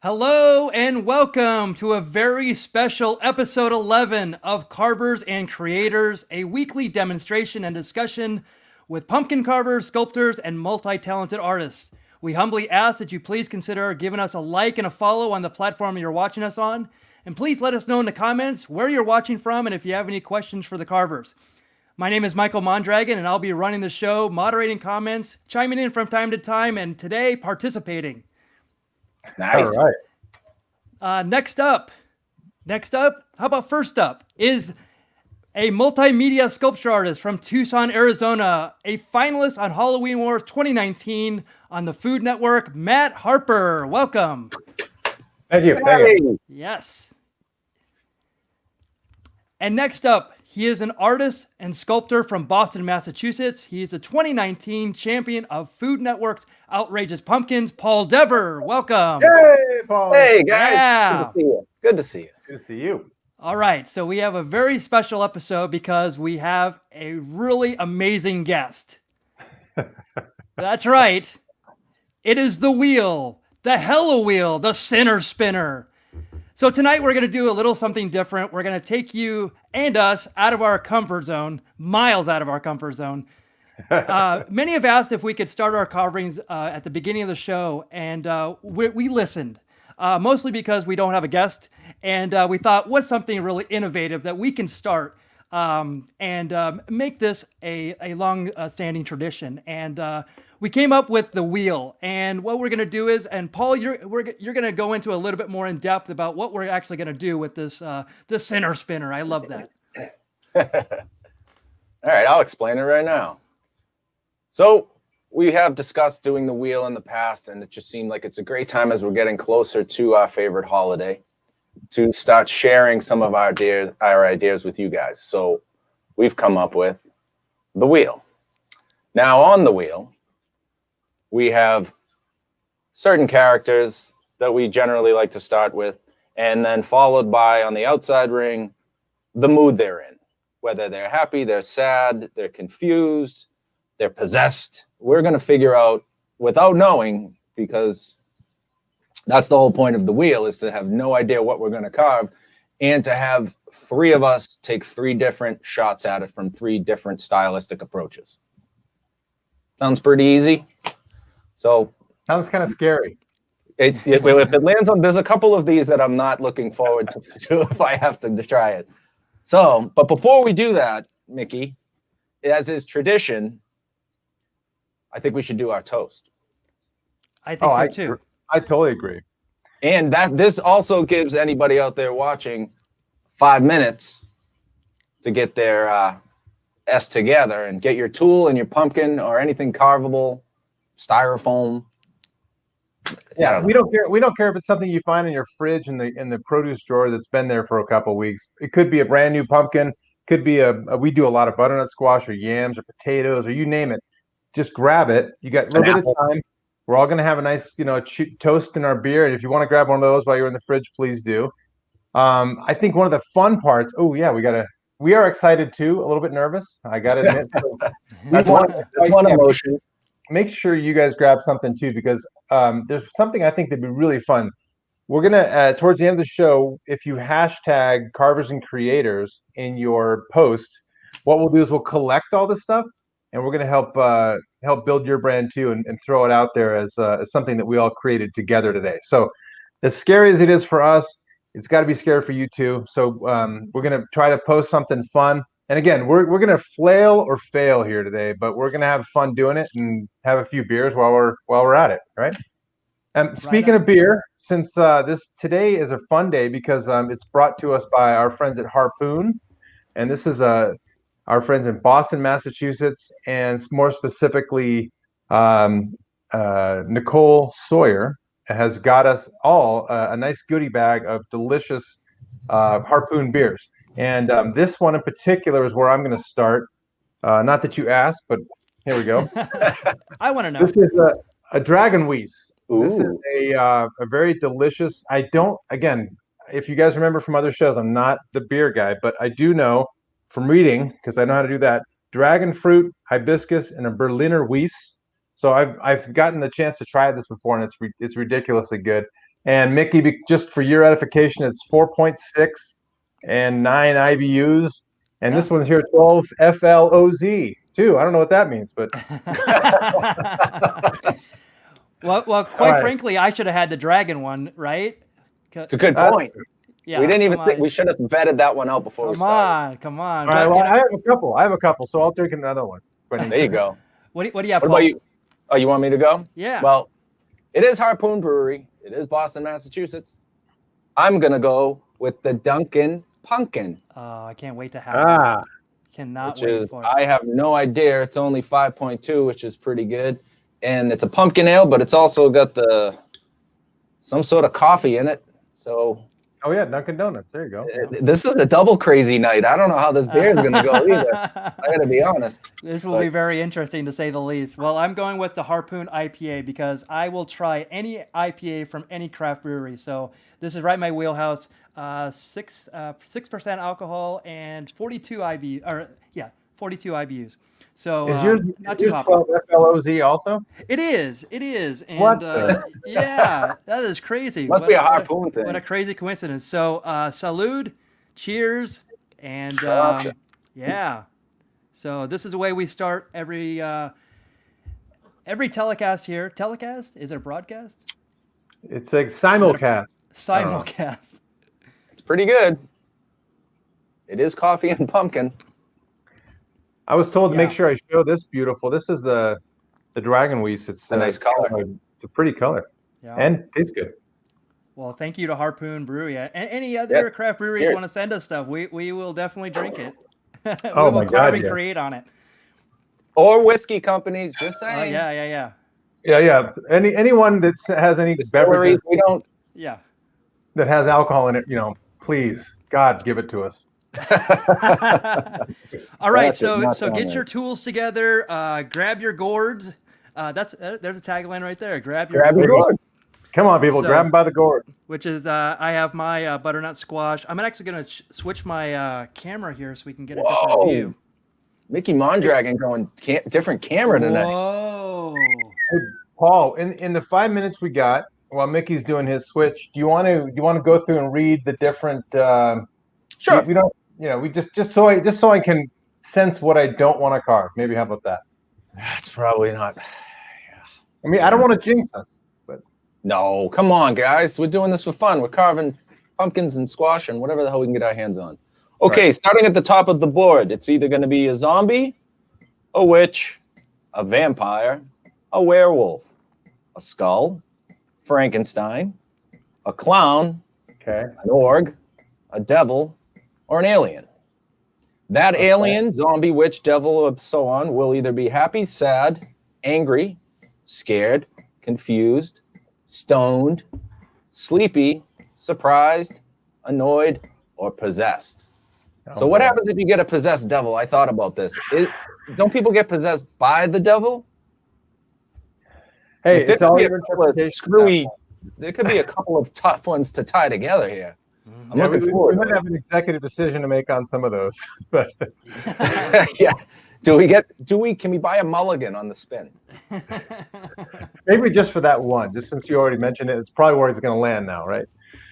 Hello and welcome to a very special episode 11 of Carvers and Creators, a weekly demonstration and discussion with pumpkin carvers, sculptors, and multi-talented artists. We humbly ask that you please consider giving us a like and a follow on the platform you're watching us on. And please let us know in the comments where you're watching from and if you have any questions for the carvers. My name is Michael Mondragon and I'll be running the show, moderating comments, chiming in from time to time, and today participating. Nice. All right. Next up, how about first up is a multimedia sculpture artist from Tucson, Arizona, a finalist on Halloween Wars 2019 on the Food Network, Matt Harper. Welcome. Thank you. Hey. Yes. And next up, he is an artist and sculptor from Boston, Massachusetts. He is a 2019 champion of Food Network's Outrageous Pumpkins, Paul Dever. Welcome. Hey, Paul. Hey, guys. Yeah. Good to see you. Good to see you. All right, so we have a very special episode because we have a really amazing guest. That's right. It is the wheel, the Hello Wheel, the Center Spinner. So tonight we're going to do a little something different. We're going to take you and us out of our comfort zone, miles out of our comfort zone. Many have asked if we could start our carvings at the beginning of the show, and we listened, mostly because we don't have a guest, and we thought, what's something really innovative that we can start and make this a long-standing tradition. And we came up with the wheel, and what we're going to do is, and Paul, you're going to go into a little bit more in depth about what we're actually going to do with this center spinner. I love that. All right, I'll explain it right now. So we have discussed doing the wheel in the past, and it just seemed like it's a great time as we're getting closer to our favorite holiday to start sharing some of our ideas with you guys. So we've come up with the wheel. Now on the wheel, we have certain characters that we generally like to start with, and then followed by, on the outside ring, the mood they're in. Whether they're happy, they're sad, they're confused, they're possessed. We're going to figure out without knowing, because that's the whole point of the wheel, is to have no idea what we're going to carve and to have three of us take three different shots at it from three different stylistic approaches. Sounds pretty easy. So Sounds kind of scary. if it lands on, there's a couple of these that I'm not looking forward to if I have to try it. So, but before we do that, Mickey, as is tradition, I think we should do our toast. I think so too. I totally agree. And this also gives anybody out there watching 5 minutes to get their S together and get your tool and your pumpkin or anything carvable, styrofoam. Yeah, we don't care. We don't care if it's something you find in your fridge in the produce drawer that's been there for a couple of weeks. It could be a brand new pumpkin. Could be we do a lot of butternut squash or yams or potatoes or you name it. Just grab it. You got a little bit of time. We're all going to have a nice, toast in our beer. And if you want to grab one of those while you're in the fridge, please do. I think one of the fun parts. Oh yeah, we are excited too. A little bit nervous. I got to admit. That's one emotion. Make sure you guys grab something too, because there's something I think that'd be really fun. We're gonna towards the end of the show, if you hashtag Carvers and Creators in your post, what we'll do is we'll collect all this stuff, and we're gonna help build your brand too, and throw it out there as something that we all created together today. So, as scary as it is for us, it's got to be scary for you too. So we're gonna try to post something fun. And again, we're gonna flail or fail here today, but we're gonna have fun doing it and have a few beers while we're at it, right? Speaking of beer, since today is a fun day because it's brought to us by our friends at Harpoon, and this is our friends in Boston, Massachusetts, and more specifically, Nicole Sawyer has got us all a nice goodie bag of delicious Harpoon beers. And this one in particular is where I'm going to start. Not that you asked, but here we go. I want to know. This is a Dragon Weiss. Ooh. This is a very delicious. Again, if you guys remember from other shows, I'm not the beer guy, but I do know from reading, because I know how to do that, dragon fruit, hibiscus, and a Berliner Weiss. So I've gotten the chance to try this before, and it's ridiculously good. And Mickey, just for your edification, it's 4.6 and 9 IBUs. And this one's here 12 FLOZ too. I don't know what that means, but well, quite frankly, I should have had the dragon one, right? It's a good point. Yeah, we didn't even think we should have vetted that one out before we started. Come on. All right, well, I have a couple, so I'll drink another one. There you go. What do you have? What about you? Oh, you want me to go? Yeah. Well, it is Harpoon Brewery. It is Boston, Massachusetts. I'm gonna go with the Dunkin' Pumpkin. Oh, I can't wait to have it. Cannot wait for it. I have no idea. It's only 5.2, which is pretty good. And it's a pumpkin ale, but it's also got some sort of coffee in it. So oh yeah, Dunkin' Donuts. There you go. This is a double crazy night. I don't know how this beer is gonna go either. I gotta be honest. This will be very interesting to say the least. Well, I'm going with the Harpoon IPA because I will try any IPA from any craft brewery. So this is right in my wheelhouse. 6% alcohol and 42 IBUs. So is yours not too 12 FLOZ also? It is, and What yeah, that is crazy. Must be a Harpoon thing. What a crazy coincidence. So salud, cheers, and yeah. So this is the way we start every telecast here. Telecast? Is it a broadcast? It's a simulcast. Simulcast. It's pretty good. It is coffee and pumpkin. I was told to make sure I show this beautiful. This is the Dragon Weiss. It's a nice color. It's a pretty color. Yeah. And tastes good. Well, thank you to Harpoon Brewery. And any other craft breweries want to send us stuff, we will definitely drink it. Oh we my will carve God, and create on it. Or whiskey companies, just saying. Oh yeah. Yeah. Anyone that has any beverages we don't. Yeah. that has alcohol in it, please, God, give it to us. All right, so get your tools together. Grab your gourds. There's a tagline right there. Grab your gourds. Come on, people, grab them by the gourd. Which is I have my butternut squash. I'm actually going to switch my camera here so we can get a different view. Mickey Mondragon going different camera tonight. Whoa. Hey, Paul, in the 5 minutes we got while Mickey's doing his switch, do you want to go through and read the different? Sure. We don't. We just so I can sense what I don't want to carve. Maybe how about that? That's probably not. I mean, I don't want to jinx us, but no, come on, guys. We're doing this for fun. We're carving pumpkins and squash and whatever the hell we can get our hands on. Okay, starting at the top of the board, it's either going to be a zombie, a witch, a vampire, a werewolf, a skull, Frankenstein, a clown, an orc, a devil, or an alien. That alien, zombie, witch, devil, or so on will either be happy, sad, angry, scared, confused, stoned, sleepy, surprised, annoyed, or possessed. So what happens if you get a possessed devil? I thought about this. Don't people get possessed by the devil? Hey, it's all your interpretation. Screwy. There could be a couple of tough ones to tie together here. I'm looking forward. We might have an executive decision to make on some of those, but yeah. Can we buy a mulligan on the spin? Maybe just for that one, just since you already mentioned it, it's probably where it's going to land now, right?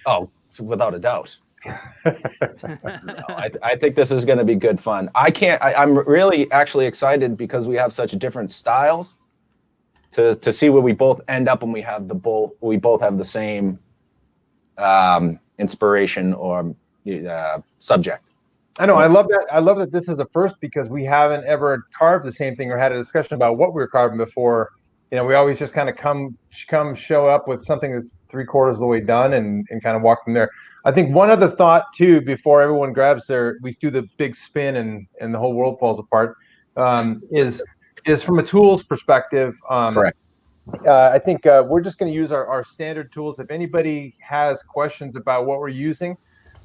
Oh, without a doubt. I think this is going to be good fun. I'm really actually excited because we have such different styles to see where we both end up when we both have the same inspiration or subject. I know. I love that. I love that this is a first because we haven't ever carved the same thing or had a discussion about what we were carving before. We always just kind of come show up with something that's 3/4 of the way done and kind of walk from there. I think one other thought too, before everyone grabs we do the big spin and the whole world falls apart, is from a tools perspective. Correct. I think we're just going to use our standard tools. If anybody has questions about what we're using,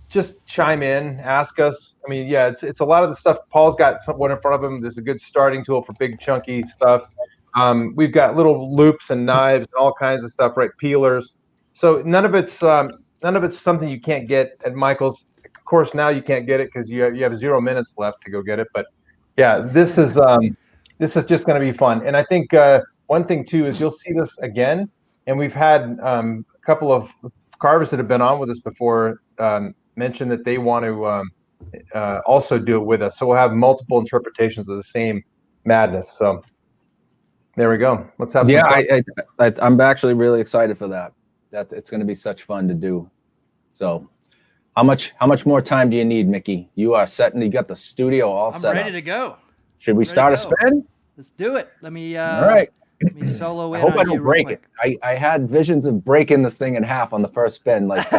just chime in, ask us. I mean, yeah, it's a lot of the stuff. Paul's got somewhat in front of him. There's a good starting tool for big chunky stuff. We've got little loops and knives and all kinds of stuff, right? Peelers. So none of it's something you can't get at Michael's. Of course, now you can't get it because you have 0 minutes left to go get it. But yeah, this is just going to be fun. And I think one thing too is you'll see this again. And we've had a couple of carvers that have been on with us before mentioned that they want to also do it with us. So we'll have multiple interpretations of the same madness. So there we go. Let's have some fun. I'm actually really excited for that. It's going to be such fun to do. So how much more time do you need, Mickey? You are setting. You got the studio all set up. I'm ready to go. Should we start a spin? Let's do it. All right. Let me solo in. I hope I don't break it. I had visions of breaking this thing in half on the first spin. Like,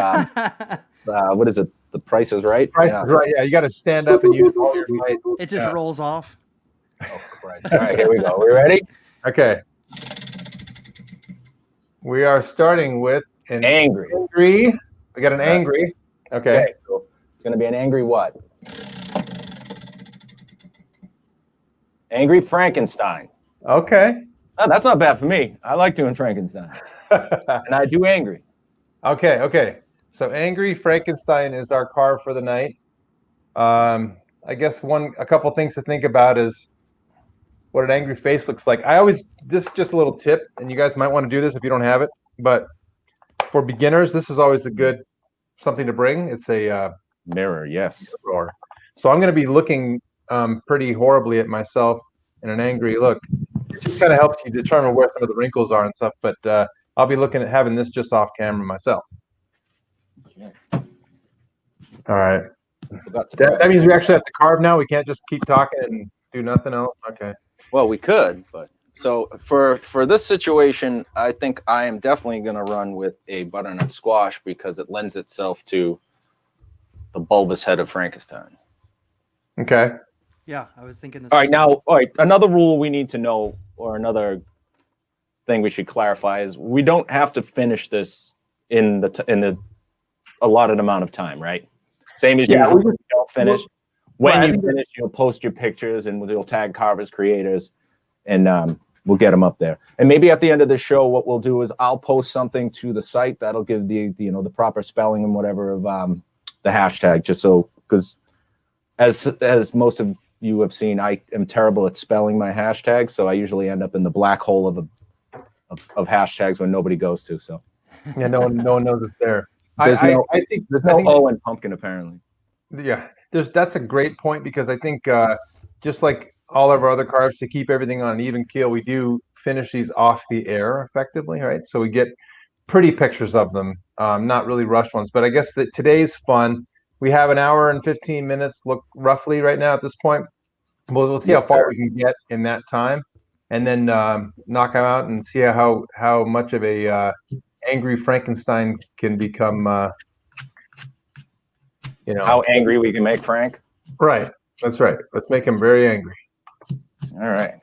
what is it? The Price is Right? Price is Right. Yeah, you got to stand up and use all your might. It just rolls off. Oh, Christ. All right, here we go. We ready? Okay. We are starting with an angry. We got an angry. Okay. So it's going to be an angry what? Angry Frankenstein. Okay. Oh, that's not bad for me. I like doing Frankenstein. And I do angry. Okay. So angry Frankenstein is our carve for the night. I guess a couple things to think about is what an angry face looks like. This is just a little tip, and you guys might want to do this if you don't have it, but for beginners, this is always a good something to bring. It's a mirror, yes. Mirror. So I'm going to be looking pretty horribly at myself in an angry look. It just kind of helps you determine where some of the wrinkles are and stuff, but I'll be looking at having this just off camera myself. Okay. All right. That means we actually have to carve now. We can't just keep talking and do nothing else. Okay. Well, we could, but so for this situation, I think I am definitely going to run with a butternut squash because it lends itself to the bulbous head of Frankenstein. Okay. Yeah, I was thinking this. All right. Another rule we need to know, or another thing we should clarify, is we don't have to finish this in the allotted amount of time, right? Same as usual. We don't finish. When you finish, you'll post your pictures and we'll tag Carvers Creators, and we'll get them up there. And maybe at the end of the show, what we'll do is I'll post something to the site that'll give the proper spelling and whatever of the hashtag, just so, because as most of you have seen, I am terrible at spelling my hashtags, so I usually end up in the black hole of hashtags when nobody goes to. So yeah, no one knows it's there. I think there's no O in pumpkin apparently. Yeah, that's a great point, because I think just like all of our other carves, to keep everything on an even keel, we do finish these off the air effectively, right? So we get pretty pictures of them, not really rushed ones. But I guess that today's fun. We have an hour and 15 minutes, look roughly right now at this point. We'll see how far we can get in that time, and then knock them out and see how much of a angry Frankenstein can become. How angry we can make Frank. Right. That's right. Let's make him very angry. All right.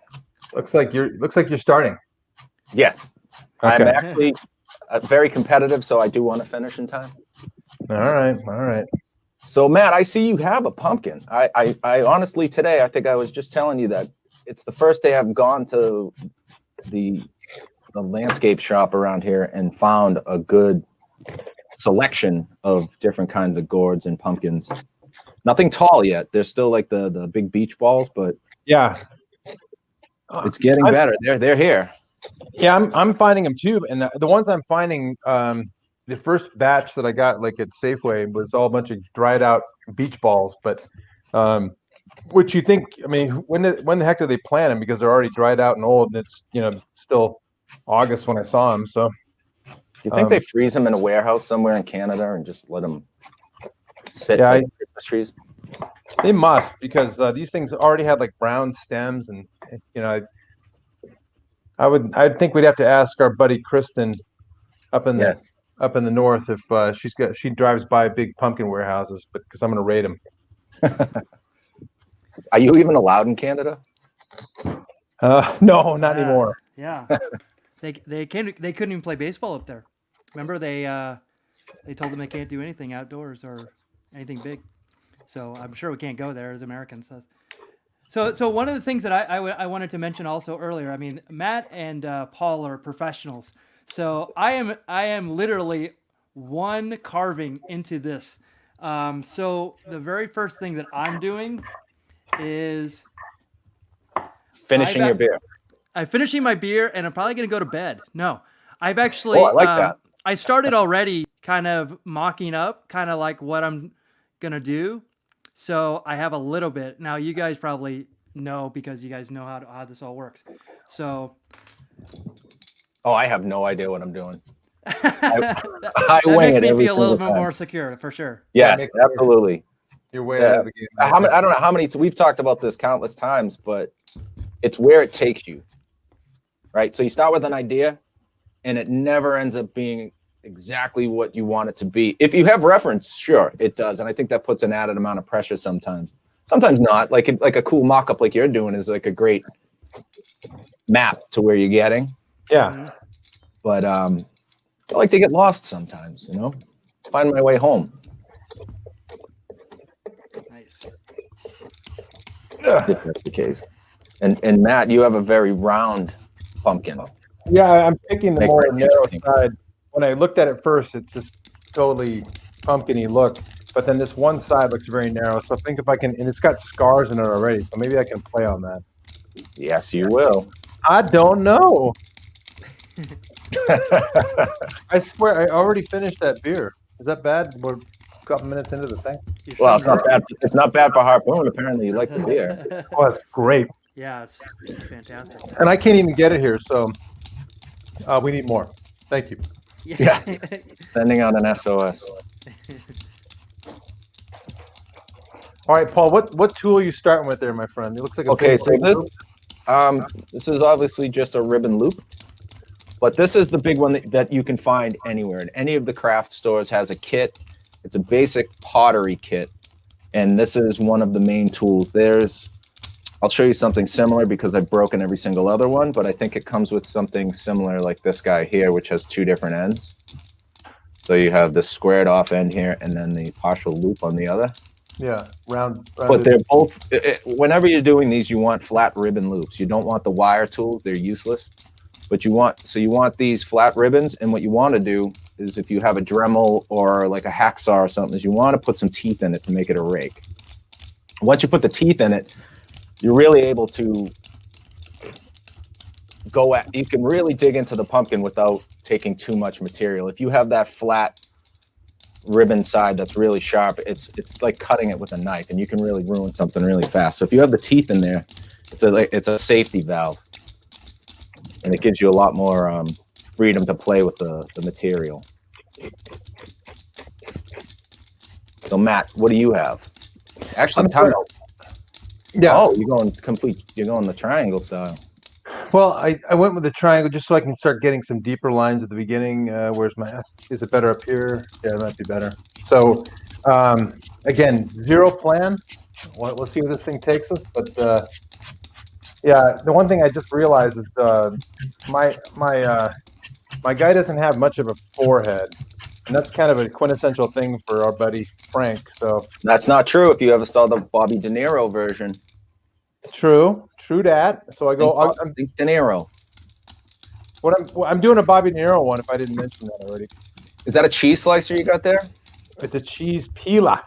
Looks like you're starting. Yes. Okay. I'm actually very competitive, so I do want to finish in time. All right. So Matt, I see you have a pumpkin. I honestly today, I think I was just telling you that it's the first day I've gone to the landscape shop around here and found a good selection of different kinds of gourds and pumpkins. Nothing tall yet. They're still like the big beach balls, but yeah, it's getting better. They're here. Yeah, I'm finding them too, and the ones I'm finding, the first batch that I got like at Safeway was all a bunch of dried out beach balls, but which you think, I mean, when the heck do they plant them? Because they're already dried out and old, and it's still August when I saw them. So do you think they freeze them in a warehouse somewhere in Canada and just let them sit like Christmas trees? They must, because these things already had like brown stems, and I'd think we'd have to ask our buddy Kristen up in the north if she drives by big pumpkin warehouses, but because I'm going to raid them. Are you even allowed in Canada? No, not anymore. Yeah, they couldn't even play baseball up there. Remember they told them they can't do anything outdoors or anything big. So I'm sure we can't go there as Americans. So one of the things that I wanted to mention also earlier, I mean, Matt and Paul are professionals. So I am literally one carving into this. So the very first thing that I'm doing is finishing your beer. I'm finishing my beer, and I'm probably going to go to bed. No, I've actually. Oh, I like that. I started already kind of mocking up kind of like what I'm going to do. So I have a little bit. Now you guys probably know because you guys know how this all works. So. Oh, I have no idea what I'm doing. that wing makes it me every feel a little single bit time. more secure for sure. Yes, absolutely. You're way ahead of the game. I don't know how many. We've talked about this countless times, but it's where it takes you, right? So you start with an idea, and it never ends up being exactly what you want it to be. If you have reference, sure, it does, and I think that puts an added amount of pressure sometimes. Sometimes not. Like a cool mock-up like you're doing is like a great map to where you're getting. Yeah. But I like to get lost sometimes, you know, find my way home. Nice. If that's the case. And Matt, you have a very round pumpkin. Yeah, I'm picking the Make more it narrow interesting. side. When I looked at it first, it's just totally pumpkin-y look. But then this one side looks very narrow. So I think if I can, and it's got scars in it already, so maybe I can play on that. Yes, you will. I don't know. I swear, I already finished that beer. Is that bad? We're a couple minutes into the thing. Well, it's not bad. It's not bad for Harpoon. Apparently, you like the beer. Oh, it's great. Yeah, it's fantastic. And I can't even get it here, so we need more. Thank you. Yeah. Sending out an SOS. All right, Paul, what tool are you starting with there, my friend? It looks like a Okay, big so this is obviously just a ribbon loop, but this is the big one that you can find anywhere. And any of the craft stores has a kit. It's a basic pottery kit, and this is one of the main tools. I'll show you something similar because I've broken every single other one, but I think it comes with something similar like this guy here, which has two different ends. So you have the squared off end here and then the partial loop on the other. Yeah, round. But they're both, whenever you're doing these, you want flat ribbon loops. You don't want the wire tools, they're useless. But you want these flat ribbons, and what you want to do is if you have a Dremel or like a hacksaw or something, is you want to put some teeth in it to make it a rake. Once you put the teeth in it, you're really able to you can really dig into the pumpkin without taking too much material. If you have that flat ribbon side that's really sharp, it's like cutting it with a knife, and you can really ruin something really fast. So if you have the teeth in there, it's a safety valve, and it gives you a lot more freedom to play with the material. So Matt, what do you have? Actually, time out. Yeah. Oh, you're going the triangle style. Well, I went with the triangle just so I can start getting some deeper lines at the beginning. Is it better up here? Yeah, it might be better. So, again, zero plan. We'll see where this thing takes us. But yeah, the one thing I just realized is my guy doesn't have much of a forehead, and that's kind of a quintessential thing for our buddy Frank. So that's not true. If you ever saw the Bobby De Niro version. True that. So I go. I'm De Niro. I'm doing a Bobby De Niro one. If I didn't mention that already. Is that a cheese slicer you got there? It's a cheese peeler.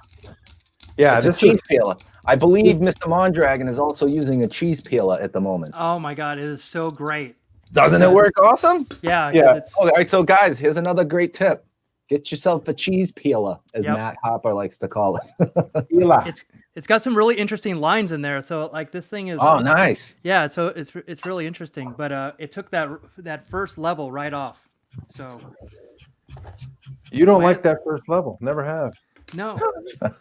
Yeah, it's a cheese peeler. I believe Mr. Mondragon is also using a cheese peeler at the moment. Oh my God, it is so great. Doesn't it work awesome? Yeah. All right, so guys, here's another great tip. Get yourself a cheese peeler, as Matt Harper likes to call it. It's got some really interesting lines in there. So like this thing is. Oh, nice. Yeah, so it's really interesting, but it took that first level right off. So. You don't like that first level? Never have. No. I've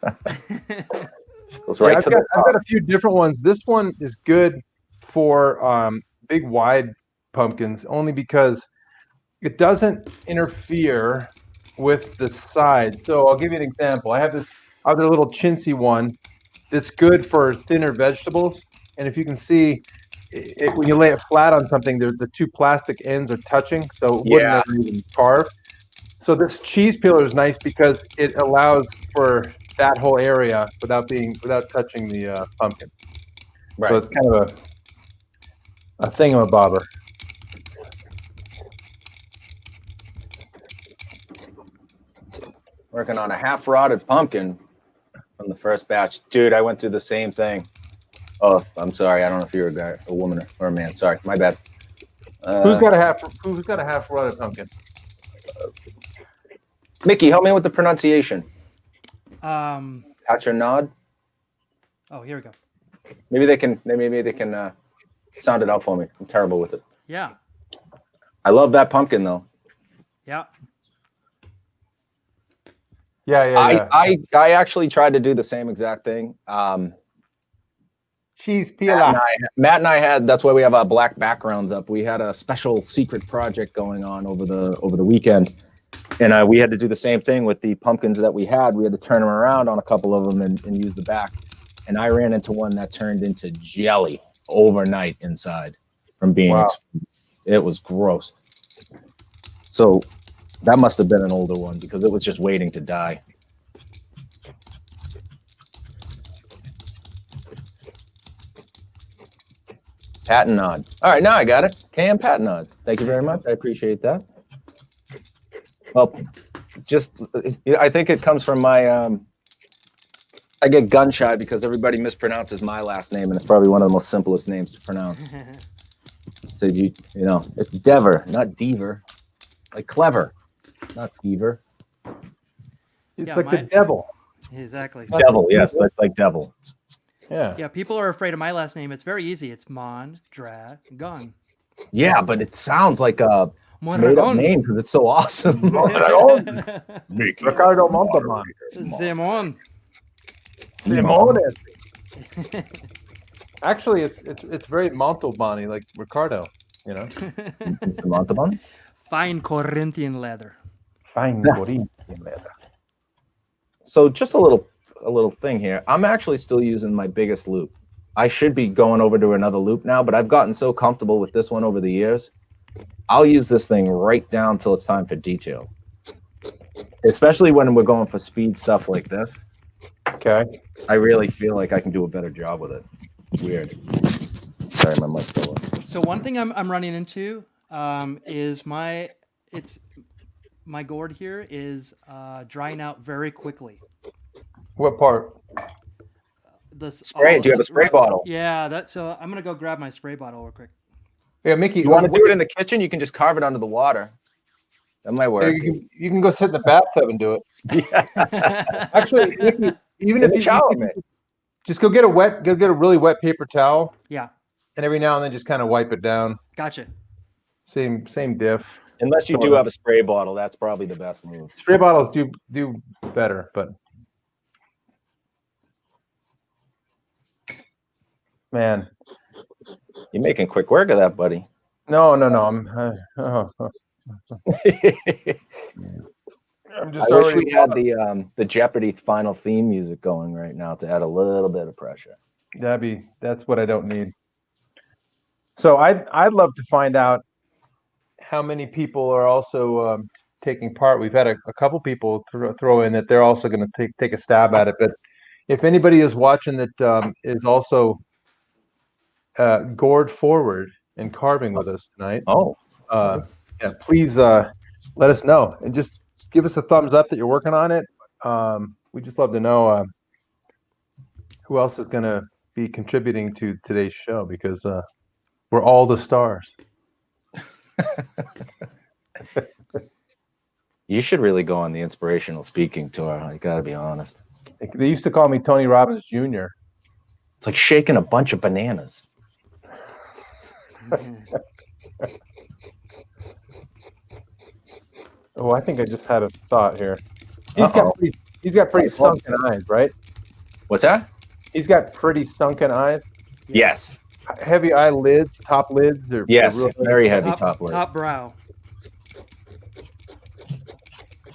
got a few different ones. This one is good for big wide pumpkins only because it doesn't interfere with the side. So I'll give you an example. I have this other little chintzy one that's good for thinner vegetables. And if you can see, when you lay it flat on something, the two plastic ends are touching, so it wouldn't ever even carve. So this cheese peeler is nice because it allows for that whole area without touching the pumpkin. Right. So it's kind of a thingamabobber. Working on a half-rotted pumpkin from the first batch. Dude, I went through the same thing. Oh, I'm sorry. I don't know if you're a guy, a woman, or a man. Sorry, my bad. Who's got a half rotted pumpkin? Mickey, help me with the pronunciation. Oh, here we go. Maybe they can sound it out for me. I'm terrible with it. Yeah. I love that pumpkin though. Yeah. Yeah. I actually tried to do the same exact thing. Cheese Matt pila. and I had, that's why we have our black backgrounds up. We had a special secret project going on over the weekend. And we had to do the same thing with the pumpkins that we had. We had to turn them around on a couple of them and use the back. And I ran into one that turned into jelly overnight inside from being exposed. It was gross. So that must have been an older one because it was just waiting to die. Pat and nod. All right, now I got it. Cam, pat and nod. Thank you very much. I appreciate that. Well, just I think it comes from my I get gun shy because everybody mispronounces my last name, and it's probably one of the most simplest names to pronounce. So you know, it's Dever, not Deaver. Like clever, not Deaver. It's like the devil. Exactly. Devil, yes, that's like devil. Yeah. Yeah, people are afraid of my last name. It's very easy. It's Mondragon. Yeah, but it sounds like a made up Mondragon. name because it's so awesome. Ricardo Montalban. Simon. Simone. Actually, it's very Montalban-y, like Ricardo, you know. It's the Montalban. Fine Corinthian leather. Fine Corinthian leather. So just a little thing here. I'm actually still using my biggest loop. I should be going over to another loop now, but I've gotten so comfortable with this one over the years. I'll use this thing right down till it's time for detail. Especially when we're going for speed stuff like this. Okay. I really feel like I can do a better job with it. Weird. Sorry, my mic fell off. So one thing I'm running into is my gourd here is drying out very quickly. What part? The Spray. Do you have a spray bottle? Yeah, so I'm gonna go grab my spray bottle real quick. Yeah, Mickey. You want to do it in the kitchen? You can just carve it under the water. That might work. You can go sit in the bathtub and do it. Yeah. Actually, Mickey, even if you shower, just go get a really wet paper towel. Yeah. And every now and then just kind of wipe it down. Gotcha. Same diff. Unless you do have a spray bottle, that's probably the best move. Spray bottles do better, but man, you're making quick work of that, buddy. No, I'm just. I wish we had the Jeopardy final theme music going right now to add a little bit of pressure. That's what I don't need. So I'd love to find out how many people are also taking part. We've had a couple people throw in that they're also going to take a stab at it. But if anybody is watching that is also gourd forward and carving with us tonight, yeah, please let us know and just give us a thumbs up that you're working on it. We just love to know who else is going to be contributing to today's show because we're all the stars. You should really go on the inspirational speaking tour. I gotta be honest. They used to call me Tony Robbins Jr. It's like shaking a bunch of bananas. Oh, I think I just had a thought here. He's got pretty sunken eyes, right? What's that? He's got pretty sunken eyes. Yes. Heavy eyelids, top lids. Yes, very heavy top lid. Top brow.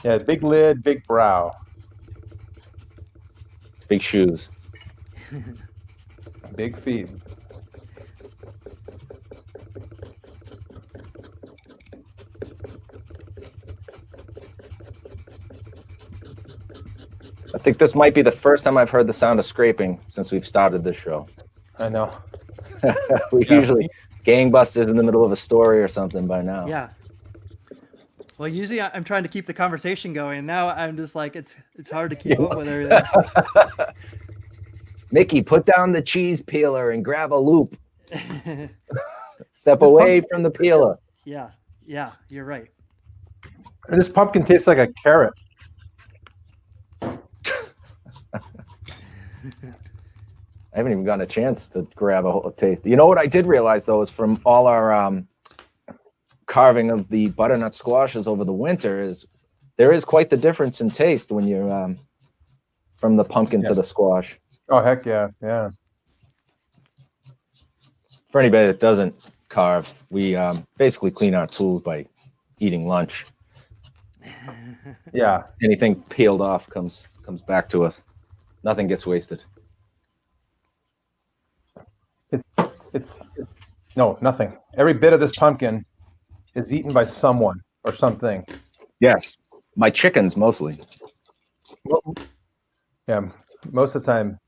Yeah, big lid, big brow. Big shoes. Big feet. I think this might be the first time I've heard the sound of scraping since we've started this show. I know. We usually gangbusters in the middle of a story or something by now. Yeah. Well, usually I'm trying to keep the conversation going. Now I'm just like it's hard to keep up with everything. Mickey, put down the cheese peeler and grab a loop. Step away from the peeler. Yeah, you're right. And this pumpkin tastes like a carrot. I haven't even gotten a chance to grab a whole taste. You know what I did realize though is from all our carving of the butternut squashes over the winter is there is quite the difference in taste when you're from the pumpkin to the squash. Oh heck yeah, yeah. For anybody that doesn't carve, we basically clean our tools by eating lunch. Yeah. Anything peeled off comes back to us. Nothing gets wasted. It's no, nothing. Every bit of this pumpkin is eaten by someone or something. Yes, my chickens mostly. Yeah, most of the time,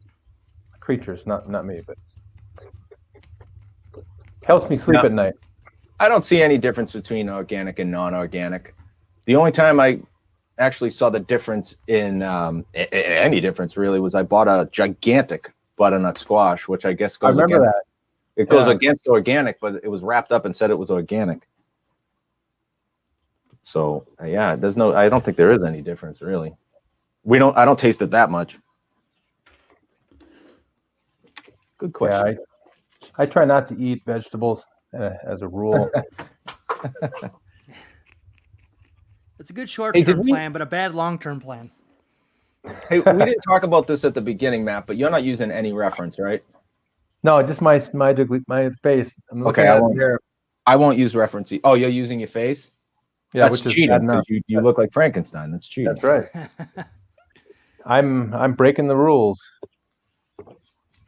creatures, not me, but helps me sleep at night. I don't see any difference between organic and non-organic. The only time I actually saw the difference in any difference really was I bought a gigantic butternut squash, which I guess goes. I remember that. It goes against organic, but it was wrapped up and said it was organic. So yeah, I don't think there is any difference really. I don't taste it that much. Good question. Yeah, I try not to eat vegetables as a rule. It's a good short-term plan, but a bad long-term plan. Hey, we didn't talk about this at the beginning, Matt, but you're not using any reference, right? No, just my face. I'm looking at it here. I won't use reference. Oh, you're using your face? Yeah, that's which cheating. is bad enough. You look like Frankenstein. That's cheating. That's right. I'm breaking the rules.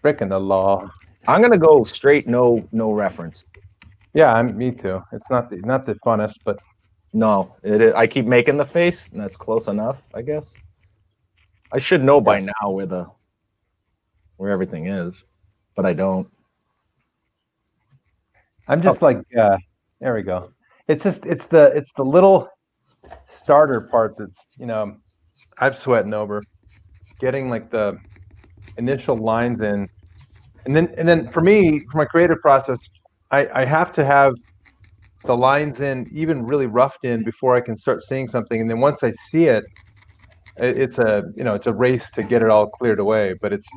Breaking the law. I'm gonna go straight no reference. Yeah, me too. It's not the funnest, but no, it is. I keep making the face, and that's close enough, I guess. I should know by now where everything is, but I don't. I'm just like, there we go. It's the little starter part that's, I'm sweating over getting like the initial lines in, and then for me, for my creative process, I have to have the lines in even really roughed in before I can start seeing something, and then once I see it, it's a race to get it all cleared away. But it's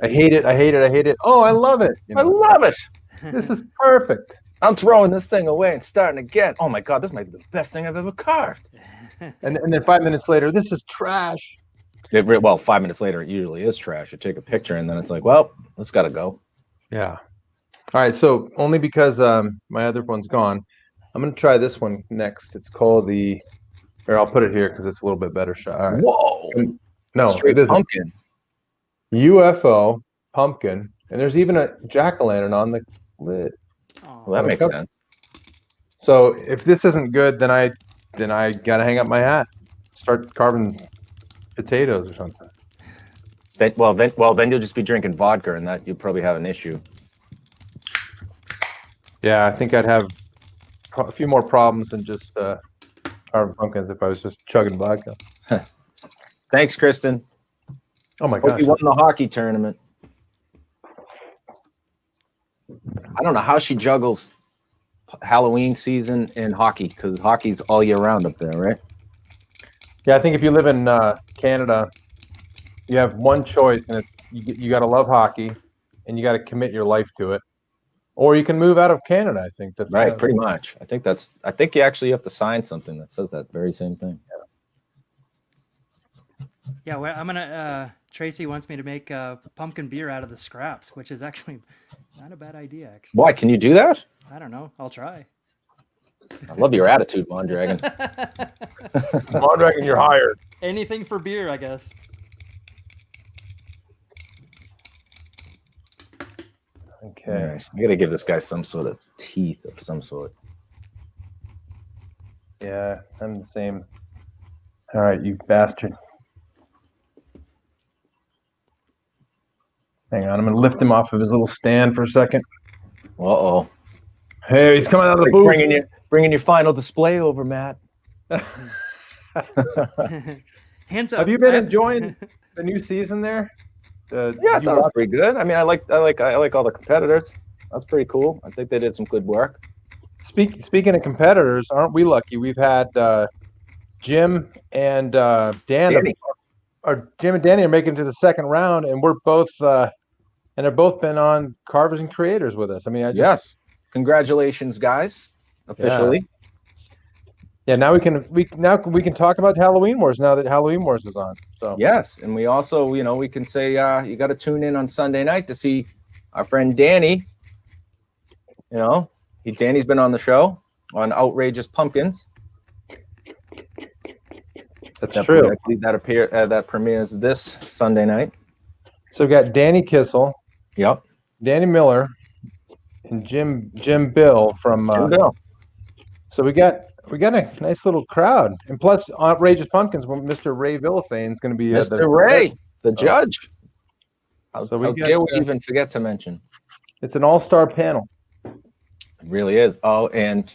I hate it. Oh, I love it. I love it. This is perfect. I'm throwing this thing away and starting again. Oh my God, this might be the best thing I've ever carved. And then 5 minutes later, this is trash. Well, 5 minutes later, it usually is trash. You take a picture and then it's like, well, this got to go. Yeah. All right. So only because my other one's gone, I'm going to try this one next. It's called I'll put it here because it's a little bit better shot. All right. Whoa. No, straight it isn't. Pumpkin. UFO pumpkin. And there's even a jack-o'-lantern on the lid. Well, that makes sense. So if this isn't good, then I gotta hang up my hat, start carving potatoes or something. Then you'll just be drinking vodka, and that you'll probably have an issue. Yeah, I think I'd have a few more problems than just carving pumpkins if I was just chugging vodka. Thanks, Kristen. Oh my gosh! gosh! You won the hockey tournament. I don't know how she juggles Halloween season and hockey, because hockey's all year round up there, right? Yeah, I think if you live in Canada, you have one choice, and it's you got to love hockey, and you got to commit your life to it, or you can move out of Canada. I think that's right. Pretty much. I think you actually have to sign something that says that very same thing. Yeah, well, I'm gonna. Tracy wants me to make pumpkin beer out of the scraps, which is actually not a bad idea. Actually, why? Can you do that? I don't know. I'll try. I love your attitude, Mondragon. Mondragon, you're hired. Anything for beer, I guess. Okay. Nice. I gotta give this guy some sort of teeth of some sort. Yeah, I'm the same. All right, you bastard. Hang on, I'm gonna lift him off of his little stand for a second. Uh-oh. Hey, he's coming out of the booth. Bringing your final display over, Matt. Hands up. Have you been enjoying the new season there? Yeah, I thought it was pretty good. I mean, I like all the competitors. That's pretty cool. I think they did some good work. Speaking of competitors, aren't we lucky? We've had Jim and Dan Jim and Danny are making it to the second round, and we're both and they've both been on Carvers and Creators with us. I mean, Yes. Congratulations, guys. Officially. Yeah, now we can talk about Halloween Wars now that Halloween Wars is on. So Yes, and we also, we can say you got to tune in on Sunday night to see our friend Danny. Danny's been on the show on Outrageous Pumpkins. That's true. I believe that premieres this Sunday night. So we got Danny Kissel, Yep. Danny Miller, and Jim Bill from Jim Bill. So we got a nice little crowd, and plus Outrageous Pumpkins. Mr. Ray Villafane is going to be Mr. Ray, the judge. How dare we even forget to mention? It's an all-star panel. It really is. Oh, and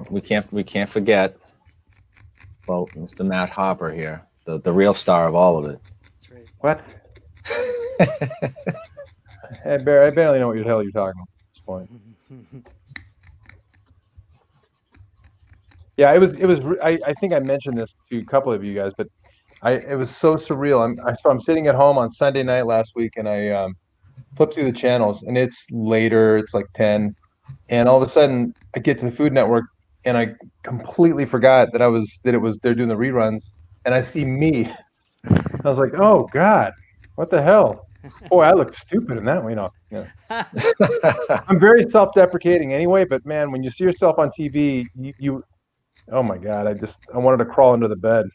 we can't forget about Mr. Matt Harper here, the real star of all of it. That's right. What? Hey, Barry, I barely know what the hell you're talking about at this point. Yeah, it was. I think I mentioned this to a couple of you guys, but it was so surreal. I'm sitting at home on Sunday night last week, and I flip through the channels, and it's later. It's like 10, and all of a sudden I get to the Food Network, and I completely forgot that they're doing the reruns, and I see me. I was like, oh God, what the hell? Boy, I look stupid in that way. Yeah. I'm very self-deprecating anyway, but man, when you see yourself on TV, you oh my God, I wanted to crawl under the bed.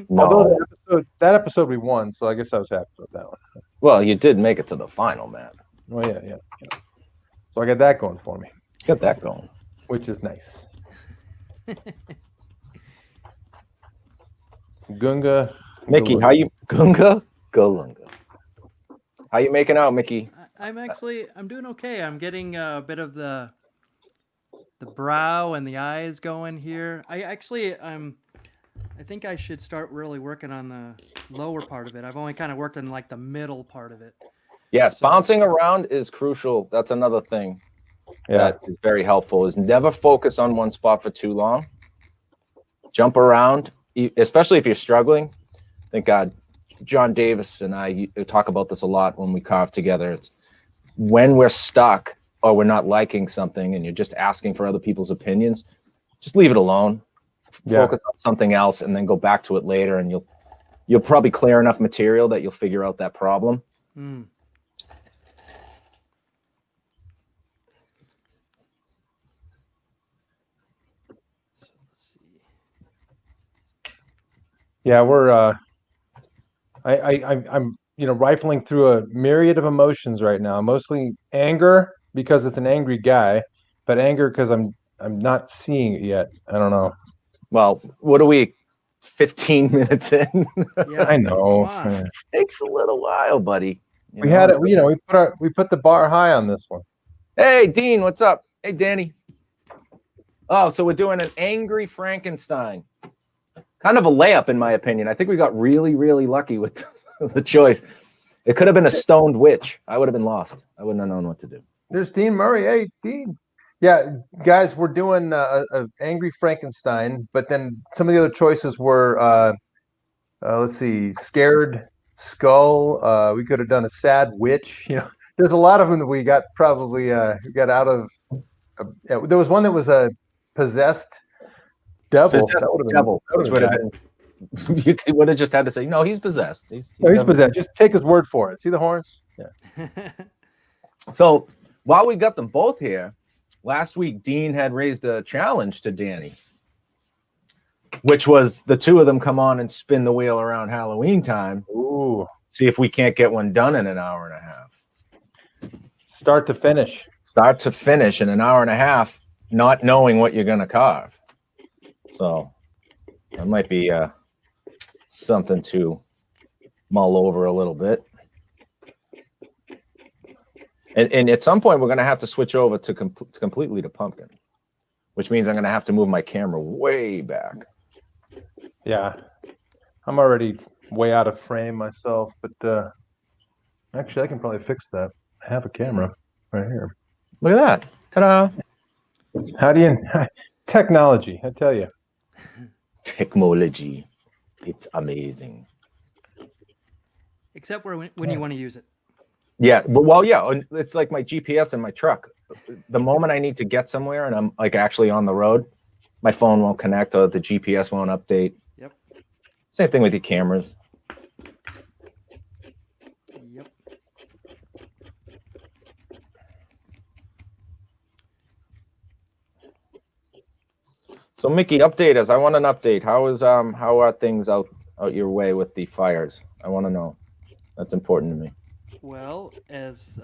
No. Although that episode we won, so I guess I was happy with that one. Well, you did make it to the final, Matt. Oh yeah. So I got that going for me. Got that going. Which is nice. Gunga. Mickey, how you Gunga? Golunga. How you making out, Mickey? I'm doing okay. I'm getting a bit of the brow and the eyes going here. I think I should start really working on the lower part of it. I've only kind of worked on like the middle part of it. Yes, bouncing around is crucial. That's another thing that is very helpful, is never focus on one spot for too long. Jump around, especially if you're struggling. Thank God John Davis and I talk about this a lot when we carve together. It's when we're stuck or we're not liking something and you're just asking for other people's opinions, just leave it alone. Focus on something else and then go back to it later, and you'll probably clear enough material that you'll figure out that problem. Yeah, we're I'm rifling through a myriad of emotions right now. Mostly anger because it's an angry guy, but anger because I'm not seeing it yet. I don't know. Well, what are we 15 minutes in? Yeah, I know. Takes a little while, buddy. We put the bar high on this one. Hey, Dean, what's up? Hey, Danny. Oh, so we're doing an angry Frankenstein. Kind of a layup, in my opinion. I think we got really, really lucky with the choice. It could have been a stoned witch. I would have been lost. I wouldn't have known what to do. There's Dean Murray. Hey, Dean. Yeah, guys, we're doing a angry Frankenstein, but then some of the other choices were, let's see, scared skull. We could have done a sad witch. There's a lot of them that we got got out of. There was one that was a possessed devil. You would have just had to say, no, he's possessed. He's possessed. Just take his word for it. See the horns? Yeah. So while we got them both here, last week Dean had raised a challenge to Danny, which was the two of them come on and spin the wheel around Halloween time. Ooh. See if we can't get one done in an hour and a half. Start to finish. Start to finish in an hour and a half, not knowing what you're going to carve. So that might be something to mull over a little bit. And at some point, we're going to have to switch over to completely to pumpkin, which means I'm going to have to move my camera way back. Yeah, I'm already way out of frame myself, but actually, I can probably fix that. I have a camera right here. Look at that. Ta-da. How do you... Technology, I tell you. Technology. It's amazing. Except when you want to use it. Yeah, but well, yeah, it's like my GPS in my truck. The moment I need to get somewhere and I'm like actually on the road, my phone won't connect or the GPS won't update. Yep. Same thing with your cameras. Yep. So Mickey, update us. I want an update. How are things out your way with the fires? I want to know. That's important to me. Well, as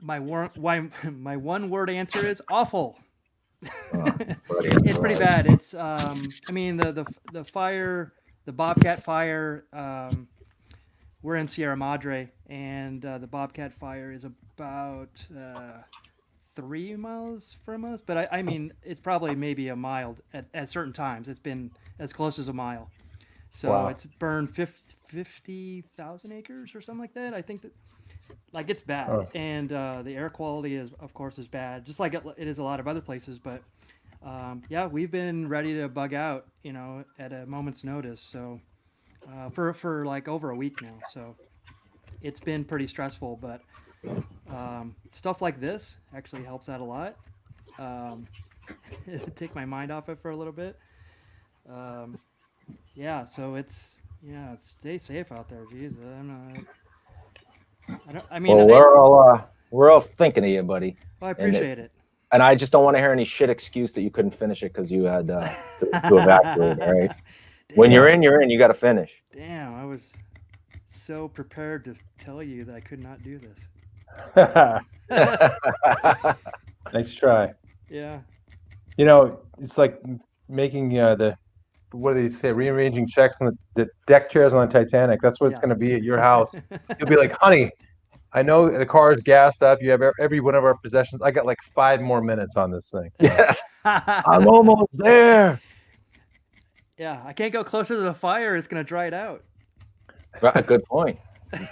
my one word answer is awful. It's pretty bad. It's I mean the fire, the Bobcat fire. We're in Sierra Madre, and the Bobcat fire is about 3 miles from us. But I mean, it's probably maybe a mile at certain times. It's been as close as a mile. So Wow. it's burned 50,000 acres or something like that. I think that, like, it's bad. Oh. And the air quality is, of course, is bad, just like it is a lot of other places. But yeah, we've been ready to bug out, you know, at a moment's notice. So for like over a week now. So it's been pretty stressful, but stuff like this actually helps out a lot. Take my mind off it for a little bit. Yeah, so stay safe out there. Jeez, I mean, Well, we're all thinking of you, buddy. well, I appreciate it. And I just don't want to hear any shit excuse that you couldn't finish it because you had to evacuate. All right. When you're in, you're in. You got to finish. Damn, I was so prepared to tell you that I could not do this. Nice try. Yeah. You know, it's like making what do they say? Rearranging checks on the deck chairs on the Titanic. That's what it's going to be at your house. You'll be like, honey, I know the car is gassed up. You have every one of our possessions. I got like 5 more minutes on this thing. Yes. I'm almost there. Yeah, I can't go closer to the fire. It's going to dry it out. Right, good point.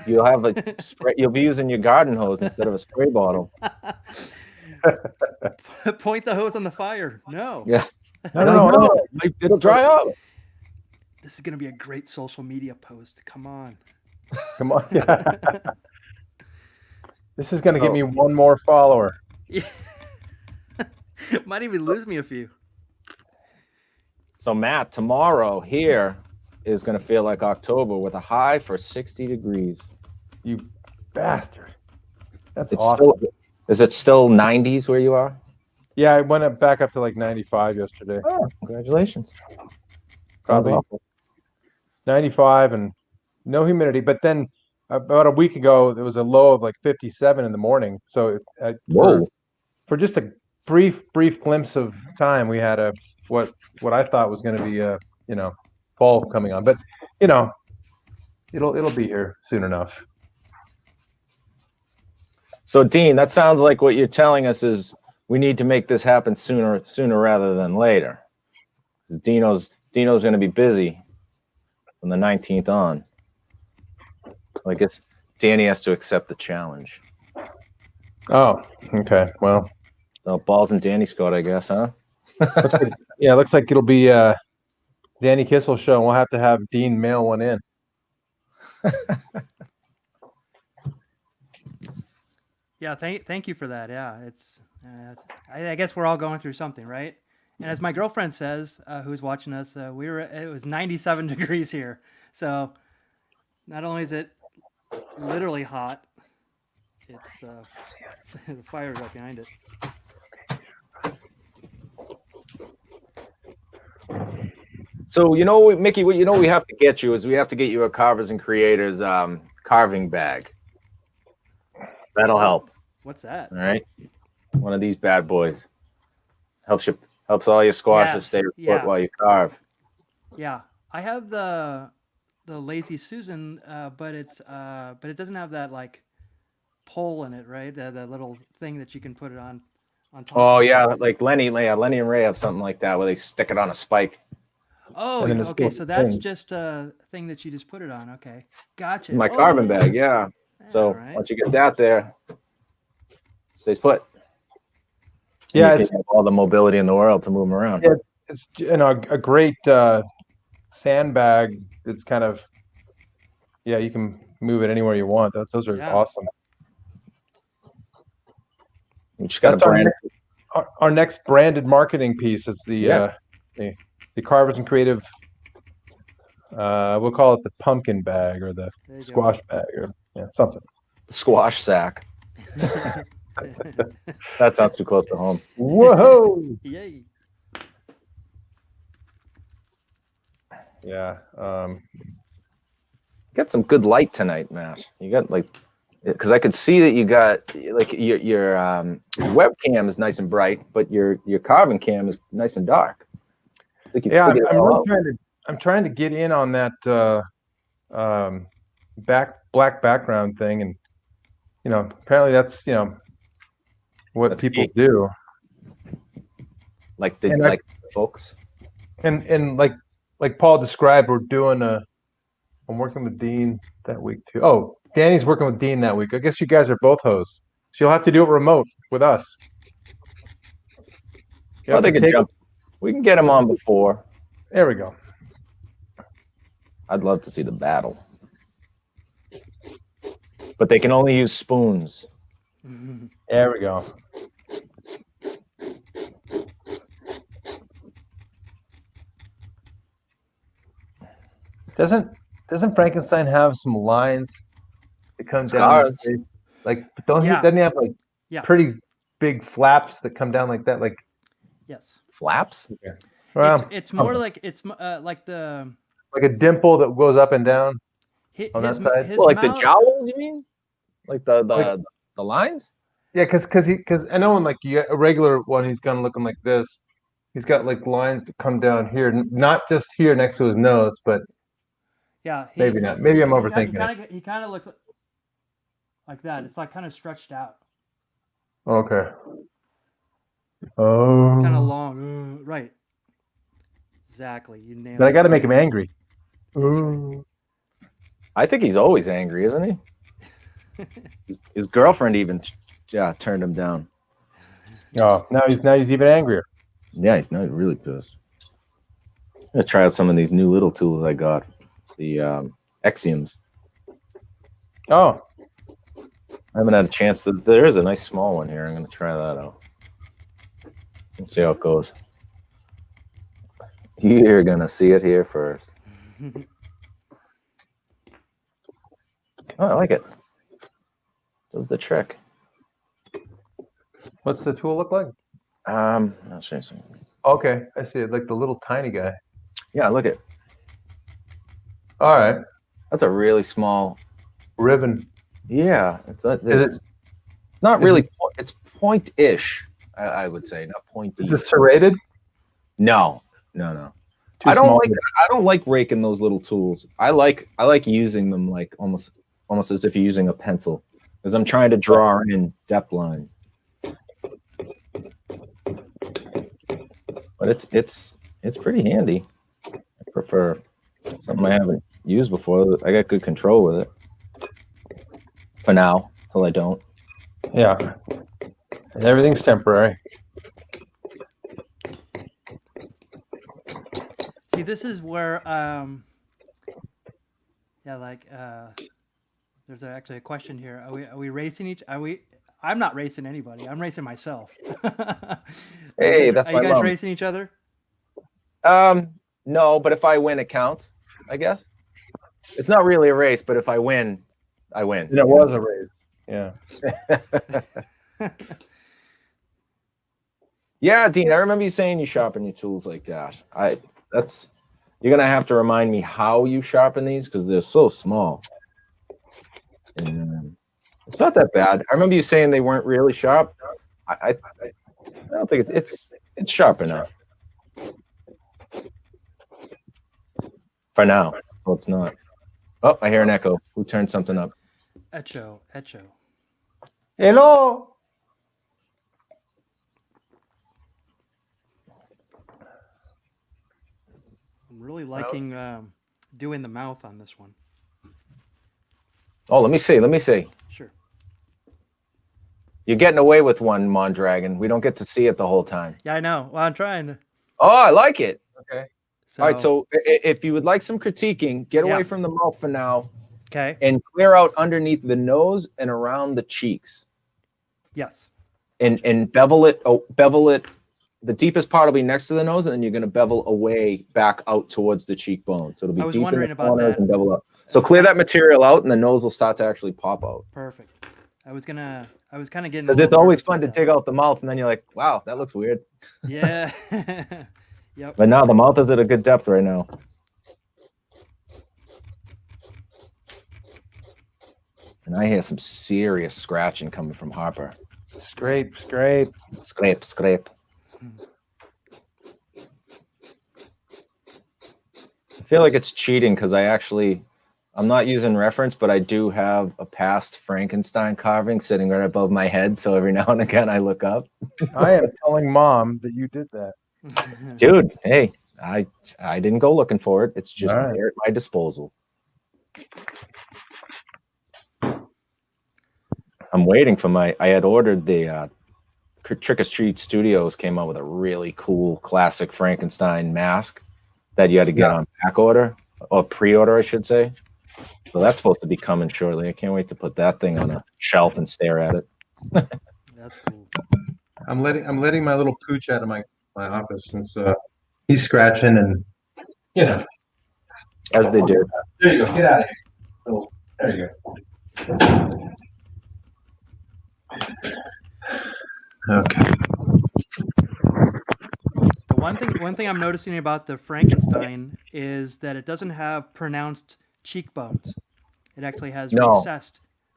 You'll have a spray. You'll be using your garden hose instead of a spray bottle. Point the hose on the fire. No. Yeah. No. It'll dry out. This is going to be a great social media post. Come on. Come on. This is going to give me 1 more follower. Yeah. Might even lose me a few. So Matt, tomorrow here is going to feel like October with a high for 60 degrees. You bastard. That's It's awesome. is it still 90s where you are? Yeah, I went back up to like 95 yesterday. Oh, congratulations. Sounds Probably awful. 95 and no humidity. But then about a week ago, there was a low of like 57 in the morning. So Whoa. for just a brief glimpse of time, we had what I thought was going to be fall coming on. But it'll be here soon enough. So Dean, that sounds like what you're telling us is we need to make this happen sooner rather than later. Dino's going to be busy from the 19th on. I guess Danny has to accept the challenge. Oh, okay. Well, So balls in Danny's court, I guess, huh? yeah, it looks like it'll be Danny Kissel show. And we'll have to have Dean mail one in. Yeah, thank you for that. Yeah, it's I guess we're all going through something, right? And as my girlfriend says, who's watching us, it was 97 degrees here. So not only is it literally hot, it's the fire's right behind it. So Mickey, what we have to get you is we have to get you a Carvers and Creators carving bag. That'll help. What's that? All right, one of these bad boys helps all your squashes Yes, stay put yeah. while you carve. Yeah, I have the Lazy Susan, but it doesn't have that like pole in it, right? The little thing that you can put it on top. Oh yeah, like Lenny and Ray have something like that where they stick it on a spike. Oh, And then it's okay. still So that's thing. just a thing that you just put it on. Okay, gotcha. My carving bag, yeah. So All right. once you get that there, stays put. Yeah, And you can have all the mobility in the world to move them around. Yeah. It's a great sandbag. It's kind of, yeah, you can move it anywhere you want. Those are awesome. You just got That's our next branded marketing piece. It's the Carvers and Creative. We'll call it the pumpkin bag or the squash bag or something. Squash sack. That sounds too close to home. Whoa! Yay! Yeah. Got some good light tonight, Matt. You got like, because I could see that you got like your webcam is nice and bright, but your carving cam is nice and dark. It's like I'm trying to get in on that black background thing, and apparently that's what people do. Like the folks. And like Paul described, I'm working with Dean that week too. Oh, Danny's working with Dean that week. I guess you guys are both hosts. So you'll have to do it remote with us. Well, they can jump. We can get them on before. There we go. I'd love to see the battle. But they can only use spoons. There we go. Doesn't Frankenstein have some lines that come down? Like, doesn't he have like pretty big flaps that come down like that? Like, yes, flaps. Okay. Well, it's more like like the a dimple that goes up and down on that side. Well, like the jowls, you mean? Like the lines? Yeah, because I know when like you get a regular one, he's kind of looking like this. He's got like lines that come down here, not just here next to his nose, but maybe not. Maybe I'm overthinking it. He kind of looks like that. It's like kind of stretched out. Okay. Oh. It's kind of long, right? Exactly. You nailed it. But I got to make him angry. Oh. I think he's always angry, isn't he? His girlfriend even turned him down. Oh, now he's even angrier. Yeah, he's not really pissed. I'm gonna try out some of these new little tools I got. The Exiems. Oh. I haven't had a chance. There is a nice small one here. I'm gonna try that out. Let's see how it goes. You're gonna see it here first. Oh, I like it. Does the trick. What's the tool look like? I'll show you something. Okay, I see it. Like the little tiny guy. Yeah, look at. All right. That's a really small ribbon. Yeah, it's not really. It's point-ish. I would say, not pointy. Is it serrated? No. I don't like raking those little tools. I like using them like almost as if you're using a pencil, because I'm trying to draw in depth lines. But it's pretty handy. I prefer something I haven't used before. I got good control with it. For now, till I don't. Yeah. And everything's temporary. See, this is where there's actually a question here. Are we racing I'm not racing anybody. I'm racing myself. Hey, are you guys racing each other? No, but if I win, it counts, I guess. It's not really a race, but if I win, I win. And it was a race. Yeah. Yeah, Dean, I remember you saying you sharpen your tools like that. You're gonna have to remind me how you sharpen these, because they're so small. And it's not that bad. I remember you saying they weren't really sharp. I don't think it's sharp enough for now. So it's not. Oh, I hear an echo. Who turned something up? Echo. Hello. I'm really liking doing the mouth on this one. Oh, let me see. Sure. You're getting away with one, Mondragon. We don't get to see it the whole time. Yeah, I know. Well, I'm trying to. Oh, I like it. Okay. So, All right. So if you would like some critiquing, get away Yeah. from the mouth for now okay. and clear out underneath the nose and around the cheeks. Yes. And bevel it. Oh, bevel it. The deepest part will be next to the nose, and then you're going to bevel away back out towards the cheekbone. So it'll be I was deep in wondering the about corners that. and bevel up. So clear that material out, and the nose will start to actually pop out. Perfect. I was kind of getting. Because it's always fun to take out the mouth, and then you're like, wow, that looks weird. Yeah. Yep. But now the mouth is at a good depth right now. And I hear some serious scratching coming from Harper. Scrape. Scrape. I feel like it's cheating because I'm not using reference, but I do have a past Frankenstein carving sitting right above my head. So every now and again I look up. I am telling Mom that you did that. Dude, hey, I didn't go looking for it. It's just All right. there at my disposal. I'm waiting for I had ordered the Trick or Treat Studios came out with a really cool classic Frankenstein mask that you had to get on back order or pre-order, I should say. So that's supposed to be coming shortly. I can't wait to put that thing on a shelf and stare at it. That's cool. I'm letting my little pooch out of my office since he's scratching and As they do. There you go. Get out of here. Oh, there you go. Okay. The one thing I'm noticing about the Frankenstein is that it doesn't have pronounced cheekbones. It actually has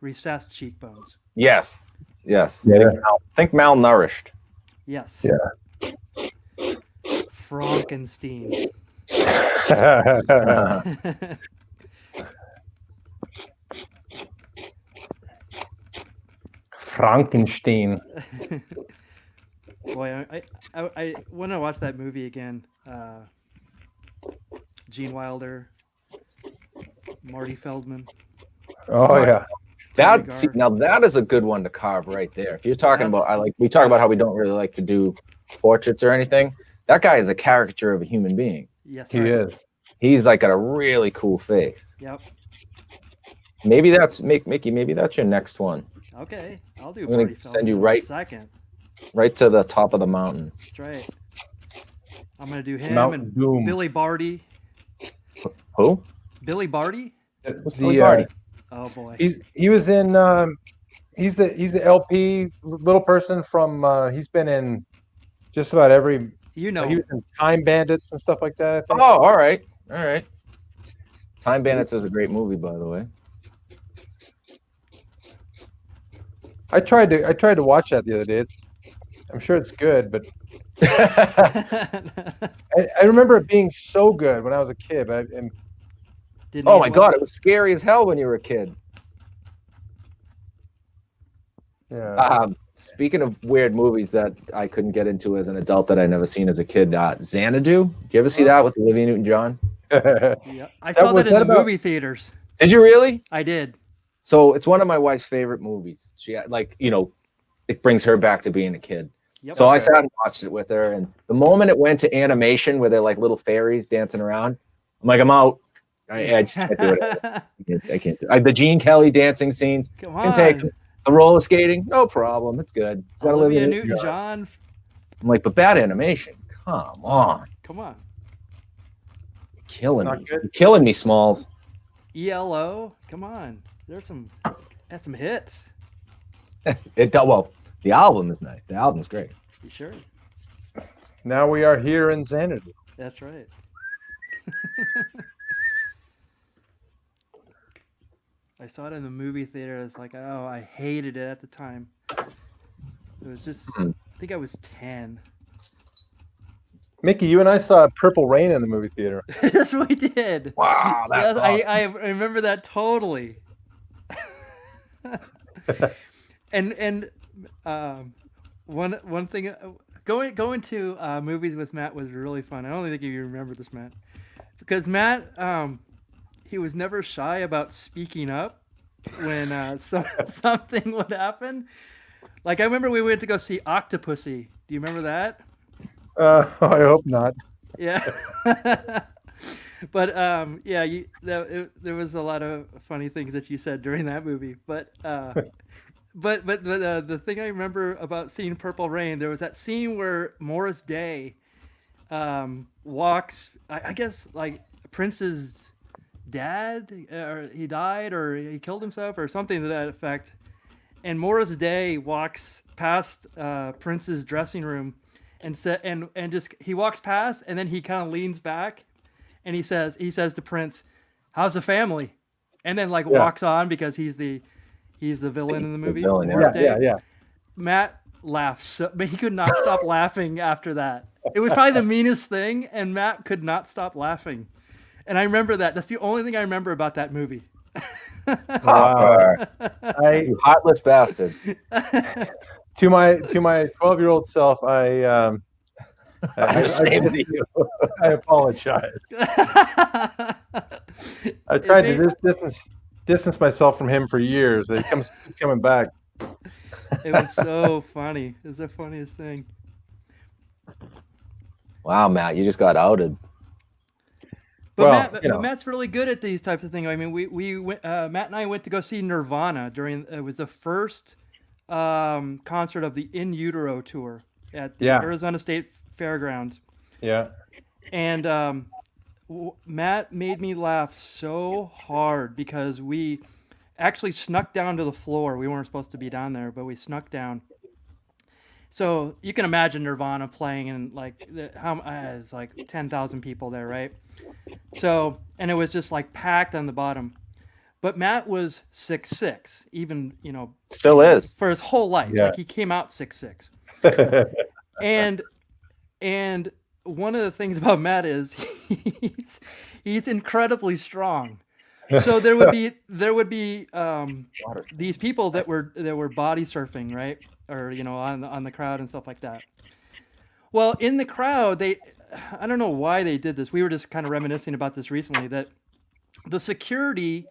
recessed cheekbones. Yes. Yes. Yeah. Think malnourished. Yes. Yeah. Frankenstein. Frankenstein. Boy, I want to watch that movie again. Gene Wilder, Marty Feldman. Oh yeah. Now that is a good one to carve right there. If you're talking about, we talk about how we don't really like to do portraits or anything. That guy is a caricature of a human being. Yes, He is. He's like got a really cool face. Yep. Maybe that's Mickey. Maybe that's your next one. Okay, I'll do. I'm gonna Marty send Feldman you in a right- second. Right to the top of the mountain. That's right. I'm gonna do him Mount and Doom. Billy Barty. Who? Billy Barty? What's Billy Barty? Oh boy. He was in he's the LP little person from he's been in just about every You know. he was in Time Bandits and stuff like that, I think. Oh, all right. Time Bandits is a great movie, by the way. I tried to watch that the other day. I'm sure it's good, but I remember it being so good when I was a kid. But Didn't Oh age my well. God, it was scary as hell when you were a kid. yeah. Speaking of weird movies that I couldn't get into as an adult that I never seen as a kid, Xanadu. Did you ever see that with Olivia Newton-John? Yeah, I saw was that in that the about- movie theaters. Did you really? I did. So it's one of my wife's favorite movies. She it brings her back to being a kid. Yep. So I Okay. sat and watched it with her, and the moment it went to animation where they're like little fairies dancing around, I'm like, I'm out. I just can't do it. I can't do it. The Gene Kelly dancing scenes, Come can take on. the roller skating, no problem. It's good. It's got Olivia Olivia Newton-John. I'm like, but bad animation. Come on, Come on. you're killing Not me. good? You're killing me, Smalls. ELO. Come on. That's some hits. The album is nice. The album's great. You sure? Now we are here in Xanadu. That's right. I saw it in the movie theater. It's like, oh, I hated it at the time. It was just, I think I was 10. Mickey, you and I saw Purple Rain in the movie theater. Yes, we did. Wow, Yes, that's awesome. I remember that totally. and one thing, going to movies with Matt was really fun. I don't think you remember this, Matt, because Matt he was never shy about speaking up when something would happen. Like I remember we went to go see Octopussy. Do you remember that? I hope not. Yeah. But yeah, there was a lot of funny things that you said during that movie. But the thing I remember about seeing Purple Rain, there was that scene where Morris Day walks. I guess like Prince's dad, or he died, or he killed himself, or something to that effect. And Morris Day walks past Prince's dressing room, and just he walks past, and then he kind of leans back, and he says to Prince, "How's the family?" And then like walks on because he's the villain in the movie. villain, yeah. Morris Day. Yeah. Matt laughs, but he could not stop laughing after that. It was probably the meanest thing, and Matt could not stop laughing. And I remember that. That's the only thing I remember about that movie. Harper, you heartless bastard. To my 12-year-old self, I apologize. I tried to distance myself from him for years. He keeps coming back. It was so funny. It was the funniest thing. Wow, Matt, you just got outed. But Matt's really good at these types of things. I mean, we went, Matt and I went to go see Nirvana it was the first concert of the In Utero tour at the Arizona State Fairgrounds. Yeah. And Matt made me laugh so hard because we actually snuck down to the floor. We weren't supposed to be down there, but we snuck down. So you can imagine Nirvana playing, and like it's like 10,000 people there, right? So, and it was just like packed on the bottom. But Matt was 6'6", even, Still is. for his whole life. Yeah. Like he came out 6'6". And one of the things about Matt is he's incredibly strong. So there would be these people that were body surfing, right? Or on the crowd and stuff like that. Well, in the crowd, I don't know why they did this. We were just kind of reminiscing about this recently, that the security.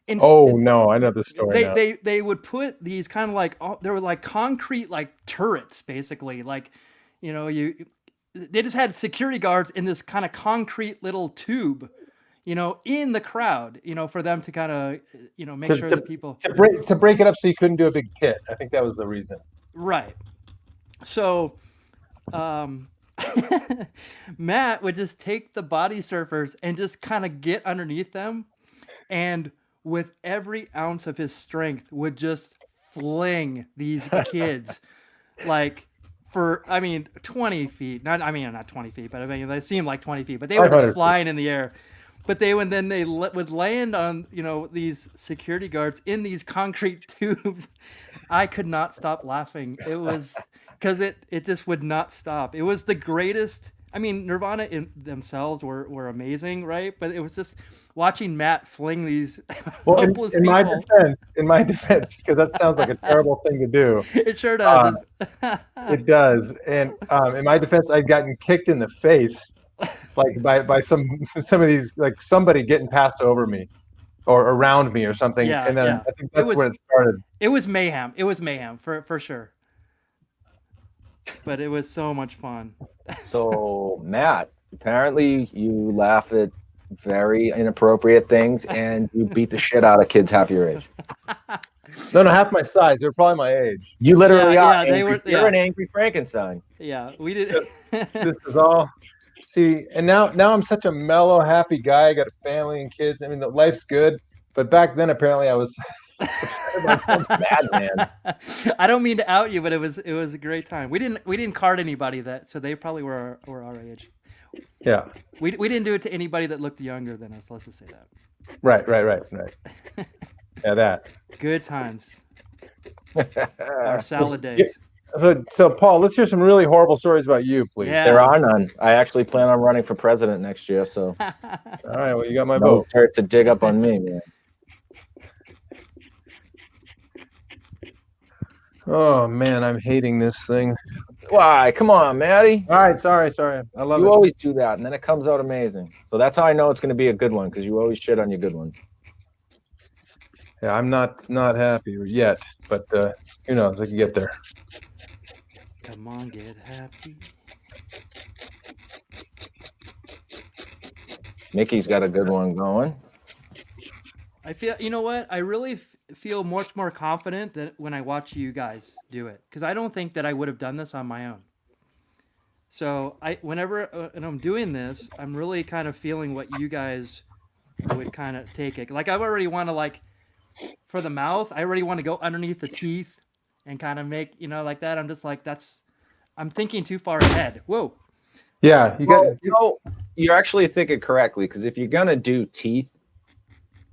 No, I know the story. They would put these kind of like, they were like concrete like turrets, basically. Like, they just had security guards in this kind of concrete little tube, in the crowd, for them to kind of, make sure that people to break it up so you couldn't do a big hit. I think that was the reason. Right. So, Matt would just take the body surfers and just kind of get underneath them, and with every ounce of his strength would just fling these kids like for 20 feet. Not 20 feet, but they seemed like 20 feet, but they were just flying in the air. But they would land on these security guards in these concrete tubes. I could not stop laughing. It was because it just would not stop. It was the greatest. I mean, Nirvana in themselves were amazing, right? But it was just watching Matt fling these helpless in people. In my defense, because that sounds like a terrible thing to do. It sure does. It does. And in my defense, I'd gotten kicked in the face, like by some of these, like somebody getting passed over me or around me or something. Yeah, and then yeah. I think that's when it started. It was mayhem. It was mayhem for sure. But it was so much fun. So, Matt, apparently you laugh at very inappropriate things and you beat the shit out of kids half your age. No, half my size. They're probably my age. You literally are. You're an angry Frankenstein. Yeah, we did. This is all. See, and now I'm such a mellow, happy guy. I got a family and kids. I mean, life's good. But back then, apparently, I was Bad man. I don't mean to out you, but it was a great time. We didn't card anybody so they probably were our age. Yeah. We didn't do it to anybody that looked younger than us. Let's just say that. Right. Yeah, that. Good times. Our salad days. So Paul, let's hear some really horrible stories about you, please. Yeah. There are none. I actually plan on running for president next year, so. All right, well, you got my No vote. dirt to dig up on me, man. Oh man, I'm hating this thing. Why? Come on, Maddie. All right, sorry. I love You it. always do that, and then it comes out amazing. So that's how I know it's going to be a good one, because you always shit on your good ones. Yeah, I'm not happy yet, but who knows? I can get there. Come on, get happy. Mickey's got a good one going. I feel, you know what? I really feel much more confident than when I watch you guys do it, because I don't think that I would have done this on my own. So whenever when I'm doing this, I'm really kind of feeling what you guys would kind of take it. Like I already want to like for the mouth, I already want to go underneath the teeth and kind of make, like that. I'm just like, I'm thinking too far ahead. Whoa. Yeah, you're actually thinking correctly, because if you're gonna do teeth,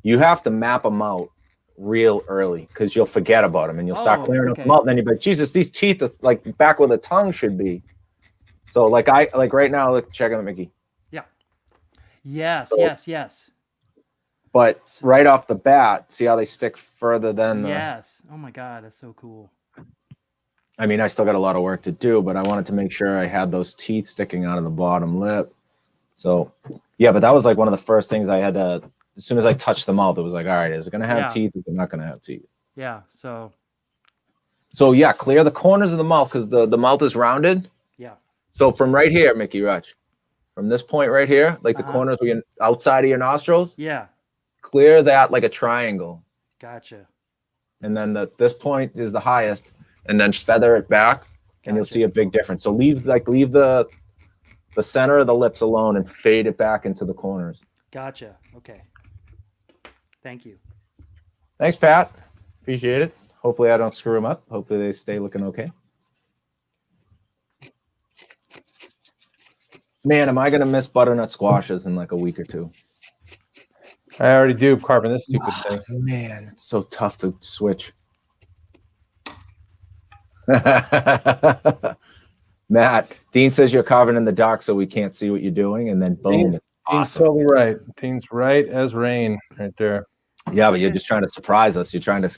you have to map them out real early, because you'll forget about them and you'll start clearing up them out. And then you're like, Jesus, these teeth are like back where the tongue should be. So like right now, look, check out Mickey. Yeah. Yes, So, yes. But right off the bat, see how they stick further than Yes. Oh my God, that's so cool. I mean, I still got a lot of work to do, but I wanted to make sure I had those teeth sticking out of the bottom lip. So yeah, but that was like one of the first things I had to, as soon as I touched the mouth, it was like, all right, is it going to have teeth? Is it not going to have teeth? Yeah. So yeah, clear the corners of the mouth, because the mouth is rounded. Yeah. So from right here, Mickey, watch. From this point right here, like the corners outside of your nostrils. Yeah. Clear that like a triangle. Gotcha. And then this point is the highest, and then feather it back, and you'll see a big difference. So leave the center of the lips alone and fade it back into the corners. Gotcha. Okay. Thank you. Thanks, Pat. Appreciate it. Hopefully I don't screw them up. Hopefully they stay looking okay. Man, am I going to miss butternut squashes in like a week or two? I already do carving this stupid thing. Man, it's so tough to switch. Matt, Dean says you're carving in the dark so we can't see what you're doing, and then boom. Dean's awesome. totally right. Dean's right as rain right there. Yeah, but you're just trying to surprise us. You're trying to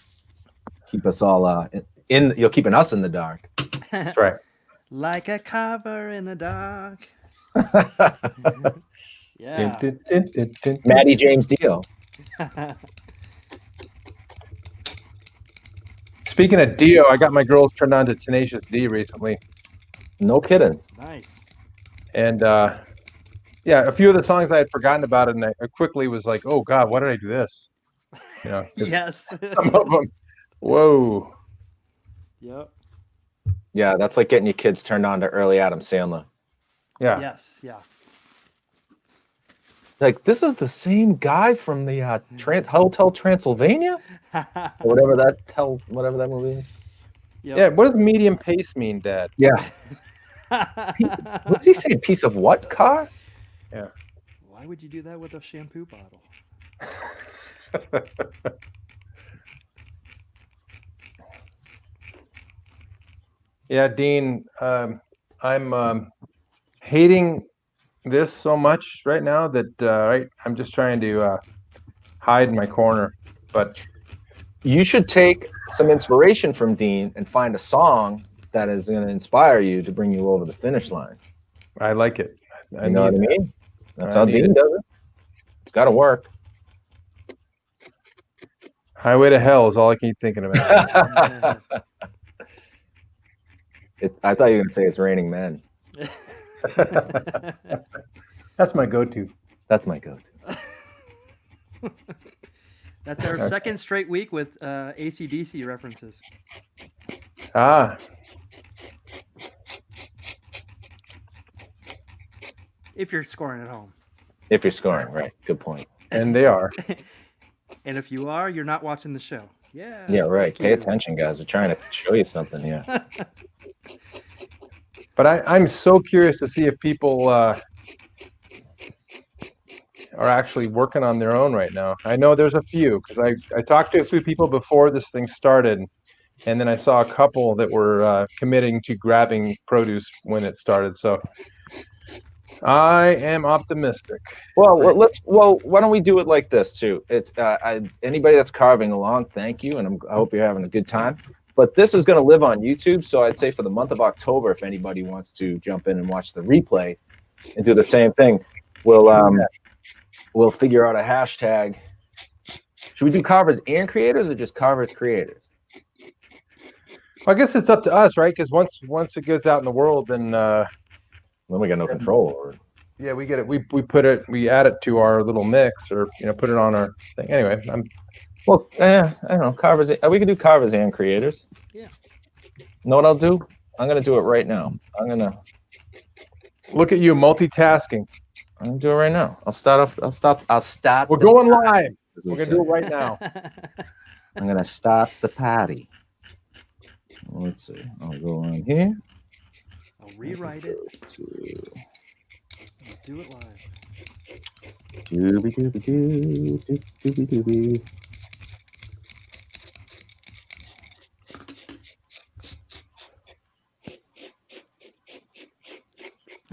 keep us all you're keeping us in the dark. That's right. Like a carver in the dark. Yeah. Maddie James Dio. Speaking of Dio, I got my girls turned on to Tenacious D recently. No kidding. Nice. And yeah, a few of the songs I had forgotten about it, and I quickly was like, oh God, why did I do this? Yes. Some of them. Whoa. Yep. Yeah, that's like getting your kids turned on to early Adam Sandler. Yeah. Yes. Yeah. Like, this is the same guy from the Hotel Transylvania, or whatever that movie is. Yep. Yeah. What does medium pace mean, Dad? Yeah. What's he saying? Piece of what car? Yeah. Why would you do that with a shampoo bottle? Yeah, Dean, I'm hating this so much right now that I'm just trying to hide in my corner. But you should take some inspiration from Dean and find a song that is going to inspire you to bring you over the finish line. I like it. You know what I mean? That's how Dean does it. It's got to work. Highway to Hell is all I keep thinking about. I thought you were going to say It's Raining Men. That's my go-to. That's my go-to. That's our second straight week with AC/DC references. Ah. If you're scoring at home. If you're scoring, right. Good point. And they are. And if you are, you're not watching the show. Yeah. Yeah, right. Pay attention, guys. We're trying to show you something here. But I'm so curious to see if people are actually working on their own right now. I know there's a few, because I talked to a few people before this thing started, and then I saw a couple that were committing to grabbing produce when it started. So I am optimistic. Well, why don't we do it like this too? It's anybody that's carving along, thank you, and I hope you're having a good time. But this is going to live on YouTube, so I'd say for the month of October, if anybody wants to jump in and watch the replay and do the same thing, we'll figure out a hashtag. Should we do Carvers and Creators or just Carvers Creators? Well, I guess it's up to us, right? Because once it gets out in the world, then we got no control over it. Yeah, we get it. We put it. We add it to our little mix, or put it on our thing. Anyway, Well, I don't know. Carvers. We can do carvers and creators. Yeah. Know what I'll do? I'm gonna do it right now. Look at you multitasking. I'm gonna do it right now. I'll start. We're going live. We're gonna do it right now. I'm gonna start the party. Let's see. I'll go on here. I'll rewrite it. I'll do it live. Dooby dooby doo, dooby dooby.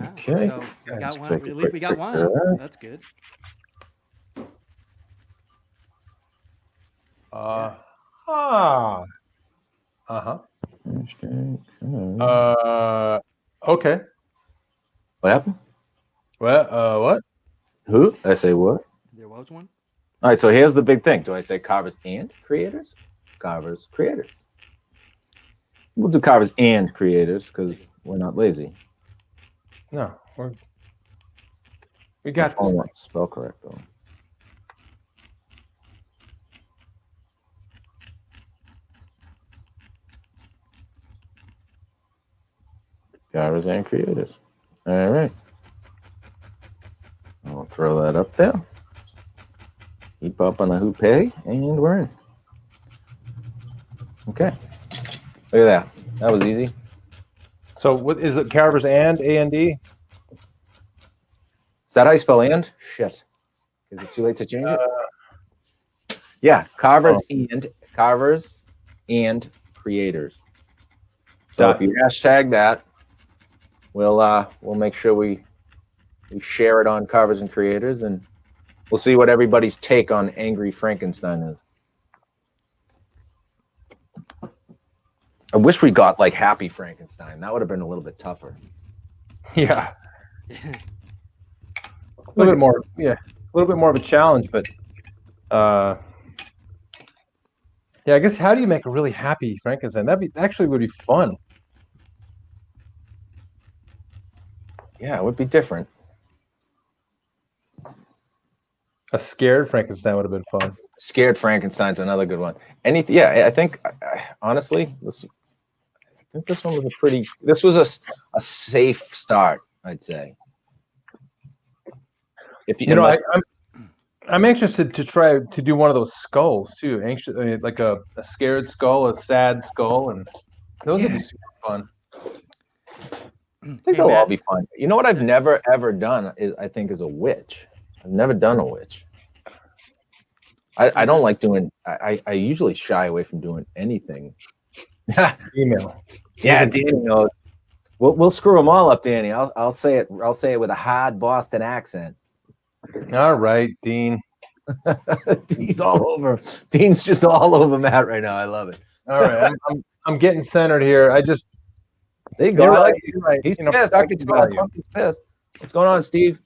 Okay. So we got one. At least we got one. That's good. Okay. What happened? What? Who? I say what? There was one. All right, so here's the big thing. Do I say carvers and creators? Carvers, creators. We'll do carvers and creators because we're not lazy. No, we got this. Spell correct though. Carvers and creators. All right. I'll throw that up there. Keep up on the hoopay, and we're in. Okay. Look at that. That was easy. So what is it? Carvers and A&D? Is that how you spell and? Shit. Is it too late to change it? Yeah, carvers and creators. So if you hashtag that, we'll make sure we share it on Carvers and Creators, and we'll see what everybody's take on Angry Frankenstein is. I wish we got like Happy Frankenstein. That would have been a little bit tougher. Yeah. A little bit more, a little bit more of a challenge, but yeah, I guess how do you make a really happy Frankenstein? Actually would be fun. Yeah, it would be different. A scared Frankenstein would have been fun. Scared Frankenstein's another good one. I think honestly, I think this one was this was a safe start, I'd say. If I'm anxious to try to do one of those skulls too. Anxious, like a scared skull, a sad skull, and those would be super fun. I think they'll all be fun. You know what I've never ever done is is a witch. I've never done a witch. I don't like doing. I usually shy away from doing anything. Email. Yeah, Danny knows. We'll screw them all up, Danny. I'll say it. I'll say it with a hard Boston accent. All right, Dean. Dean's all over. Dean's just all over Matt right now. I love it. All right, I'm getting centered here. There you go. You're I like right. You're right. He's pissed. I can tell Pumpkin's pissed. What's going on, Steve?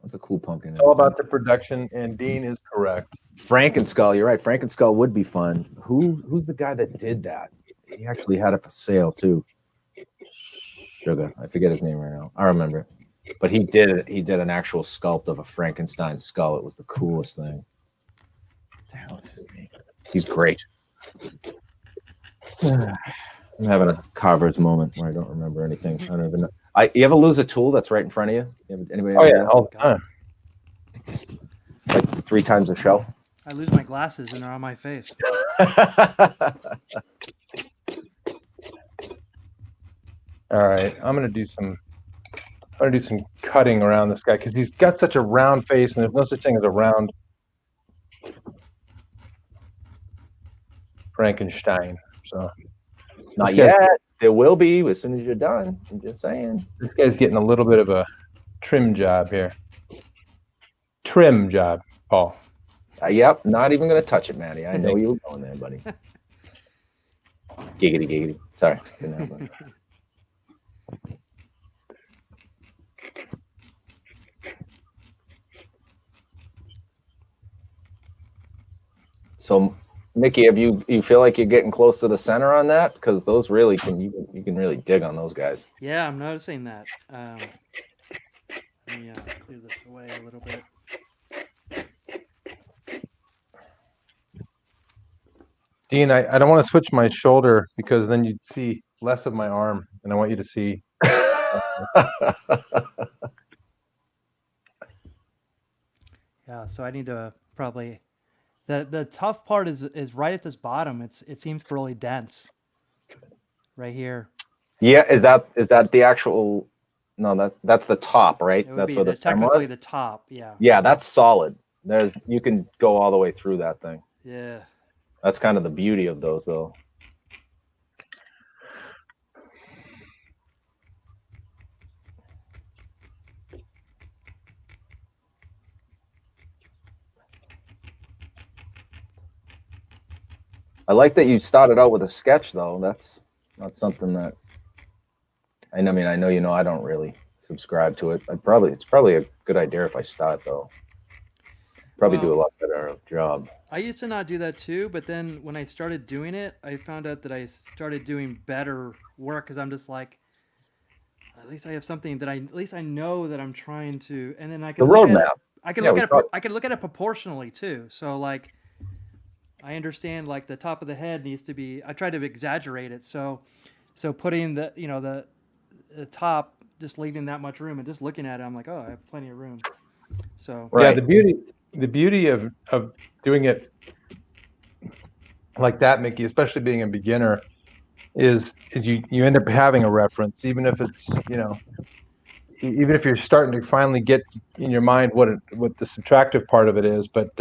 That's a cool pumpkin. It's all about the production, and Dean is correct. Frankenskull, you're right. Frankenskull would be fun. Who's the guy that did that? He actually had it for sale too. Sugar. I forget his name right now. I remember it. But he did it. He did an actual sculpt of a Frankenstein skull. It was the coolest thing. What the hell is his name? He's great. I'm having a Carver's moment where I don't remember anything. I don't even know. You ever lose a tool that's right in front of you? Anybody? Oh yeah, all the time. Like 3 times a show. I lose my glasses and they're on my face. All right, I'm gonna do some cutting around this guy because he's got such a round face, and there's no such thing as a round Frankenstein. So not yet. There will be as soon as you're done. I'm just saying. This guy's getting a little bit of a trim job here. Trim job, Paul. Yep, not even going to touch it, Matty. I know you were going there, buddy. Giggity, giggity. Sorry. So Mickey, have you feel like you're getting close to the center on that? Because those really you can really dig on those guys. Yeah, I'm noticing that. Let me clear this away a little bit. Dean, I don't want to switch my shoulder because then you'd see less of my arm, and I want you to see. Yeah, so I need to probably the tough part is right at this bottom. It seems really dense. Right here. Yeah, is that the actual? No, that's the top, right? It would That's be where the stem technically was? the top. Yeah. Yeah, that's solid. You can go all the way through that thing. Yeah. That's kind of the beauty of those, though. I like that you started out with a sketch, though. That's not something that I mean, I know I don't really subscribe to it. It's probably a good idea if I start, though. Probably do a lot better job. I used to not do that too, but then when I started doing it, I found out that I started doing better work because I'm just like, at least I have something that at least I know that I'm trying to, and then I can The look at roadmap. it. I can look at it proportionally too. So like, I understand like the top of the head needs to be. I try to exaggerate it. So putting the the top, just leaving that much room and just looking at it, I'm like, oh, I have plenty of room. So yeah, the beauty of doing it like that, Mickey, especially being a beginner, is you end up having a reference, even if it's even if you're starting to finally get in your mind what the subtractive part of it is, but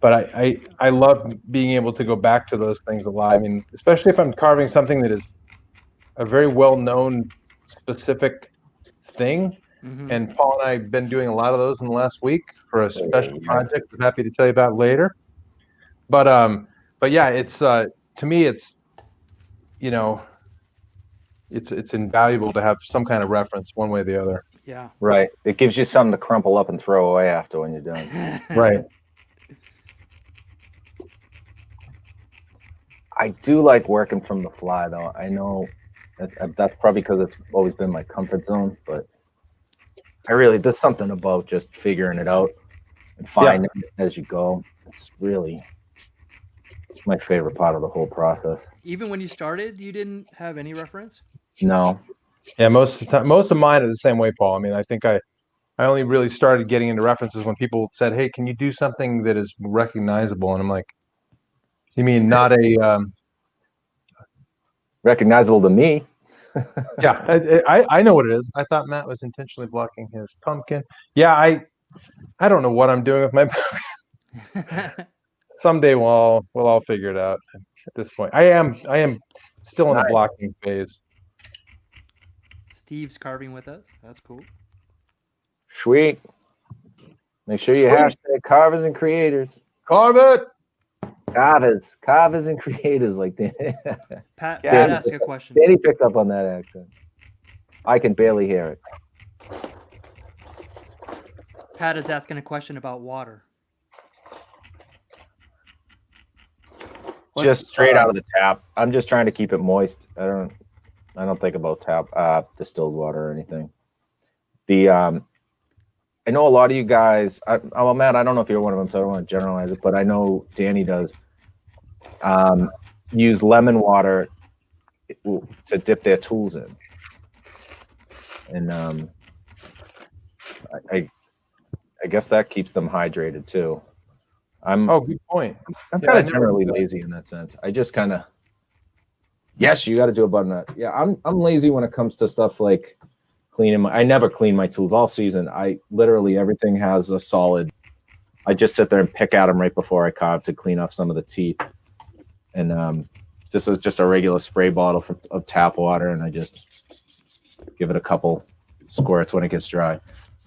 I love being able to go back to those things a lot. I mean, especially if I'm carving something that is a very well-known specific thing. Mm-hmm. And Paul and I have been doing a lot of those in the last week for a special project I'm happy to tell you about later. But yeah, it's to me it's it's invaluable to have some kind of reference one way or the other. Yeah. Right. It gives you something to crumple up and throw away after when you're done. Right. I do like working from the fly, though. I know that's probably because it's always been my comfort zone, but there's something about just figuring it out and finding it as you go. It's really my favorite part of the whole process. Even when you started, you didn't have any reference? No. Yeah, most of the time, most of mine are the same way, Paul. I mean, I think I only really started getting into references when people said, "Hey, can you do something that is recognizable?" And I'm like, "You mean not a recognizable to me?" Yeah, I know what it is. I thought Matt was intentionally blocking his pumpkin. Yeah, I don't know what I'm doing with my pumpkin. Someday we'll all figure it out. At this point, I am still in the blocking phase. Steve's carving with us. That's cool. Sweet. Make sure you hashtag Carvers and Creators. Carve it. Carvers and Creators, like that. Pat ask a question. Danny picks up on that accent. I can barely hear it. Pat is asking a question about water. Just straight out of the tap. I'm just trying to keep it moist. I don't think about distilled water or anything. I know a lot of you guys. Well, Matt, I don't know if you're one of them, so I don't want to generalize it, but I know Danny does. Use lemon water to dip their tools in, and I guess that keeps them hydrated too. Good point. I'm kind of generally lazy in that sense. I just kind of, yes, you got to do a button that. Yeah, I'm lazy when it comes to stuff like cleaning. I never clean my tools all season. I literally everything has a solid. I just sit there and pick at them right before I carve to clean off some of the teeth, and just a regular spray bottle of tap water, and I just give it a couple squirts when it gets dry.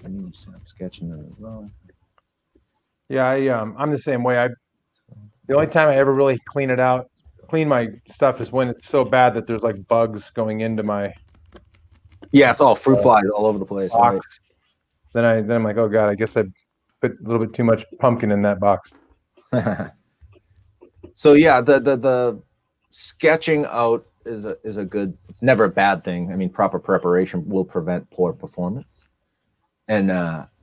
I'm sketching it as well. Yeah, I'm the same way. The only time I ever really clean my stuff is when it's so bad that there's like bugs going into my. Yeah, it's all fruit flies all over the place. Box. Right? Then I'm like, oh god, I guess I put a little bit too much pumpkin in that box. So yeah, the sketching out is a good. It's never a bad thing. I mean, proper preparation will prevent poor performance. And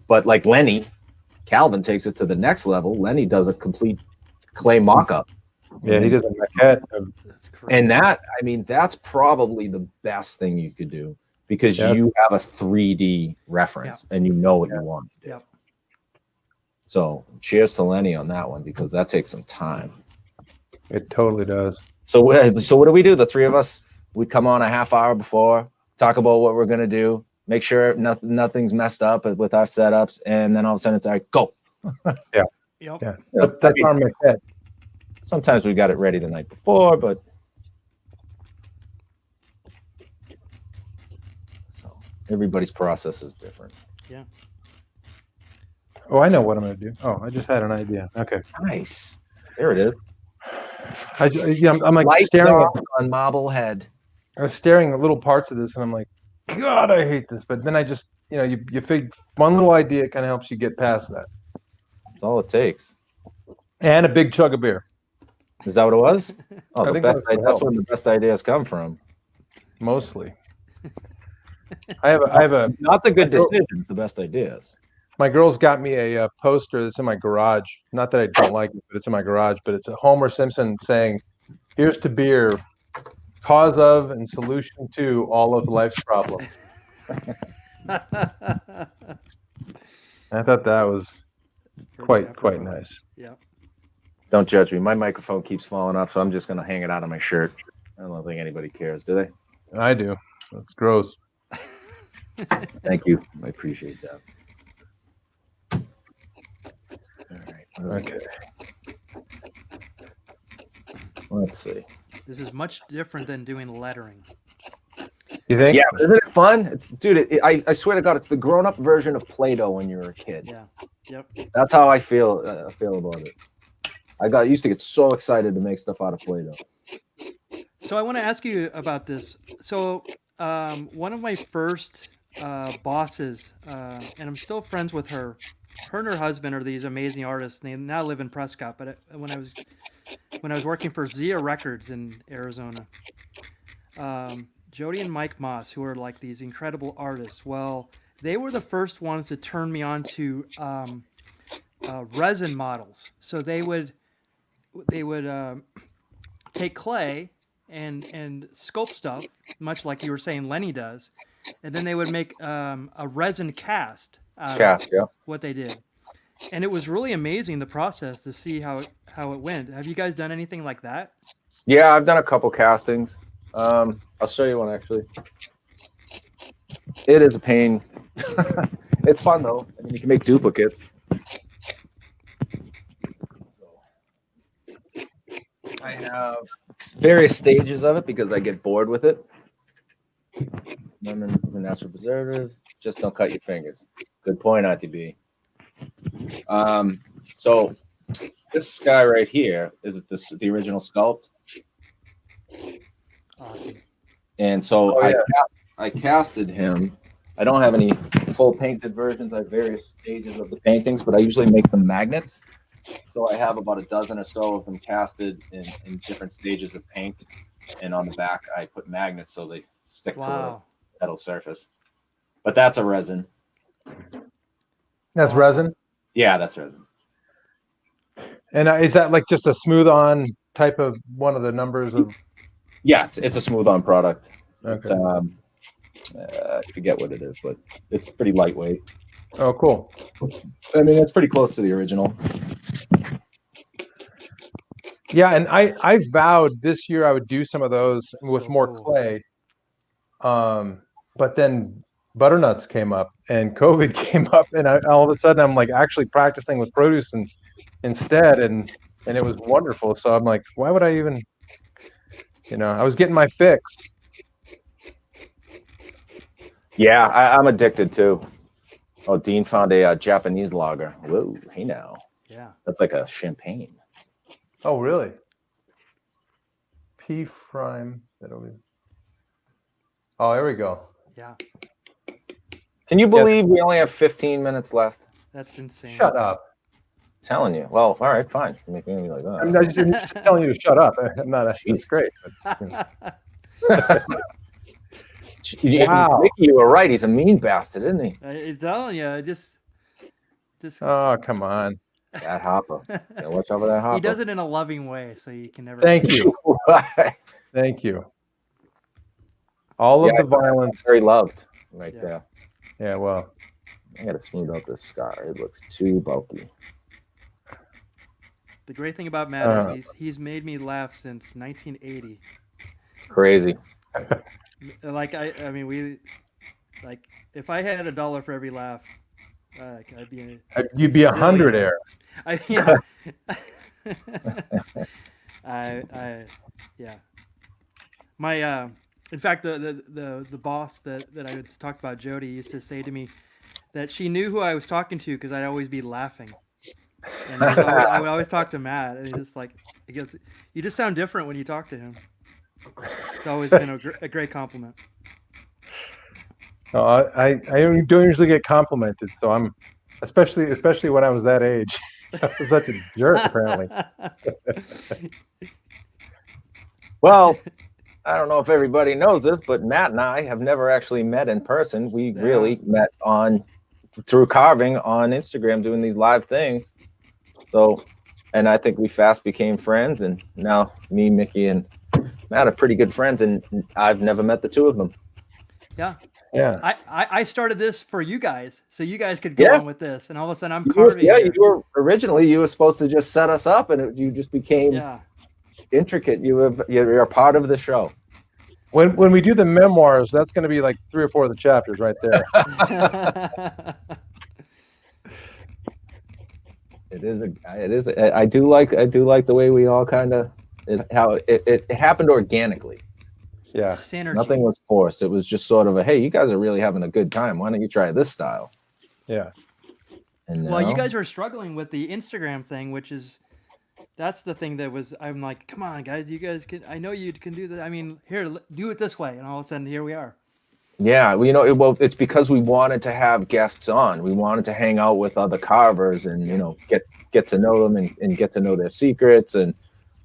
but like Lenny, Calvin takes it to the next level. Lenny does a complete clay mock-up. Yeah, he does a maquette. That's crazy. And that, I mean, that's probably the best thing you could do because you have a 3D reference and you know what you want to do. Yep. So cheers to Lenny on that one because that takes some time. It totally does. So what do we do? The three of us, we come on a half hour before, talk about what we're gonna do, make sure nothing's messed up with our setups, and then all of a sudden it's like go. Yeah. Yep. Yeah. That's our maquette. Sometimes we got it ready the night before, but so everybody's process is different. Yeah. Oh, I know what I'm going to do. Oh, I just had an idea. Okay. Nice. There it is. I'm like Light staring dark at, on Marblehead. I was staring at little parts of this and I'm like, God, I hate this. But then I just, you figure one little idea kind of helps you get past that. That's all it takes. And a big chug of beer. Is that what it was? Oh, I think that's where the best ideas come from. Mostly. I have a Not the good decisions, the best ideas. My girl's got me a poster that's in my garage. Not that I don't like it, but it's in my garage. But it's a Homer Simpson saying, "Here's to beer, cause of and solution to all of life's problems." I thought that was quite nice. Yeah. Don't judge me. My microphone keeps falling off, so I'm just going to hang it out on my shirt. I don't think anybody cares, do they? I do. That's gross. Thank you. I appreciate that. All right. Okay. Let's see. This is much different than doing lettering. You think? Yeah, isn't it fun? It's dude. I swear to God, it's the grown-up version of Play-Doh when you were a kid. Yeah. Yep. That's how I feel about it. I used to get so excited to make stuff out of Play-Doh. So I want to ask you about this. So one of my first bosses, and I'm still friends with her. Her and her husband are these amazing artists. They now live in Prescott. But when I was working for Zia Records in Arizona, Jody and Mike Moss, who are like these incredible artists. Well, they were the first ones to turn me on to resin models. So they would take clay and sculpt stuff, much like you were saying Lenny does, and then they would make a resin cast out of what they did. And it was really amazing, the process, to see how it went. Have you guys done anything like that? Yeah, I've done a couple castings. I'll show you one actually. It is a pain. It's fun though. I mean, you can make duplicates. I have various stages of it because I get bored with it. Lemon is a natural preservative. Just don't cut your fingers. Good point, ITB. So this guy right here is the original sculpt. Awesome. And so I casted him. I don't have any full painted versions. I have various stages of the paintings, but I usually make them magnets. So I have about a dozen or so of them casted in different stages of paint. And on the back, I put magnets so they stick to a metal surface. But that's a resin. That's resin? Yeah, that's resin. And is that like just a smooth on type of one of the numbers of? Yeah, it's a smooth on product. Okay. It's, I forget what it is, but it's pretty lightweight. Oh, cool. I mean, it's pretty close to the original. Yeah, and I vowed this year I would do some of those with more clay. But then butternuts came up and COVID came up, and all of a sudden I'm like actually practicing with produce instead, and it was wonderful. So I'm like, why would I even? I was getting my fix. Yeah, I'm addicted too. Oh, Dean found a Japanese lager. Whoa, hey now. Yeah. That's like a champagne. Oh, really? P prime. Oh, there we go. Yeah. Can you believe we only have 15 minutes left? That's insane. Shut up. telling you. Well, all right, fine. You're making me like that. I'm just telling you to shut up. I'm not. That's great. Wow. Mickey, you were right. He's a mean bastard, isn't he? I'm telling you, just. Oh, come on. That Harper. Yeah, watch out for that Harper. He does it in a loving way, so you can never. Thank you. Thank you. All of the violence. Very loved right there. Yeah, well. I got to smooth out this scar. It looks too bulky. The great thing about Matt is he's made me laugh since 1980. Crazy. Like I mean, we like if I had $1 for every laugh, I'd be. You'd be 100 air. Yeah. My in fact, the boss that I was talked about, Jody, used to say to me that she knew who I was talking to because I'd always be laughing. And I would always talk to Matt, and he's just like, you just sound different when you talk to him. It's always been a great compliment. I don't usually get complimented, so I'm especially when I was that age. I was such a jerk, apparently. Well, I don't know if everybody knows this, but Matt and I have never actually met in person. We really met through carving on Instagram, doing these live things. So, and I think we fast became friends, and now me, Mickey, and Matt are pretty good friends, and I've never met the two of them. Yeah. Yeah. I started this for you guys, so you guys could go on with this, and all of a sudden I'm carving. You were originally you were supposed to just set us up, and you just became intricate. You're a part of the show. When we do the memoirs, that's going to be like 3 or 4 of the chapters right there. It is. I do like the way we all kind of how it happened organically. Yeah. Synergy. Nothing was forced. It was just sort of hey, you guys are really having a good time. Why don't you try this style? Yeah. And well, you guys were struggling with the Instagram thing, that's the thing that was. I'm like, come on, guys, you guys can. I know you can do that. I mean, here, do it this way, and all of a sudden, here we are. Yeah, it's because we wanted to have guests on. We wanted to hang out with other carvers and get to know them and get to know their secrets and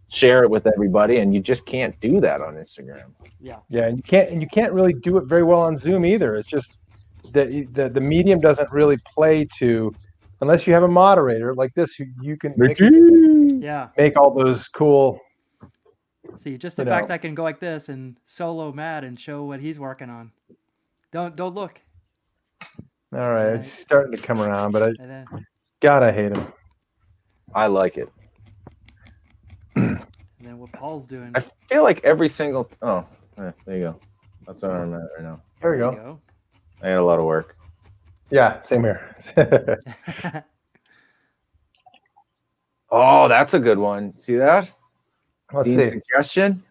share it with everybody. And you just can't do that on Instagram. Yeah. Yeah, and you can't really do it very well on Zoom either. It's just the medium doesn't really play to, unless you have a moderator like this, you can make all those cool. See, just the fact I can go like this and solo Matt and show what he's working on. Don't look. All right, it's starting to come around, but God, I hate him. I like it. And then what Paul's doing. I feel like every single. Oh, there you go. That's what I'm at right now. There we go. I had a lot of work. Yeah, same here. Oh, that's a good one. See that? Let's see. Suggestion?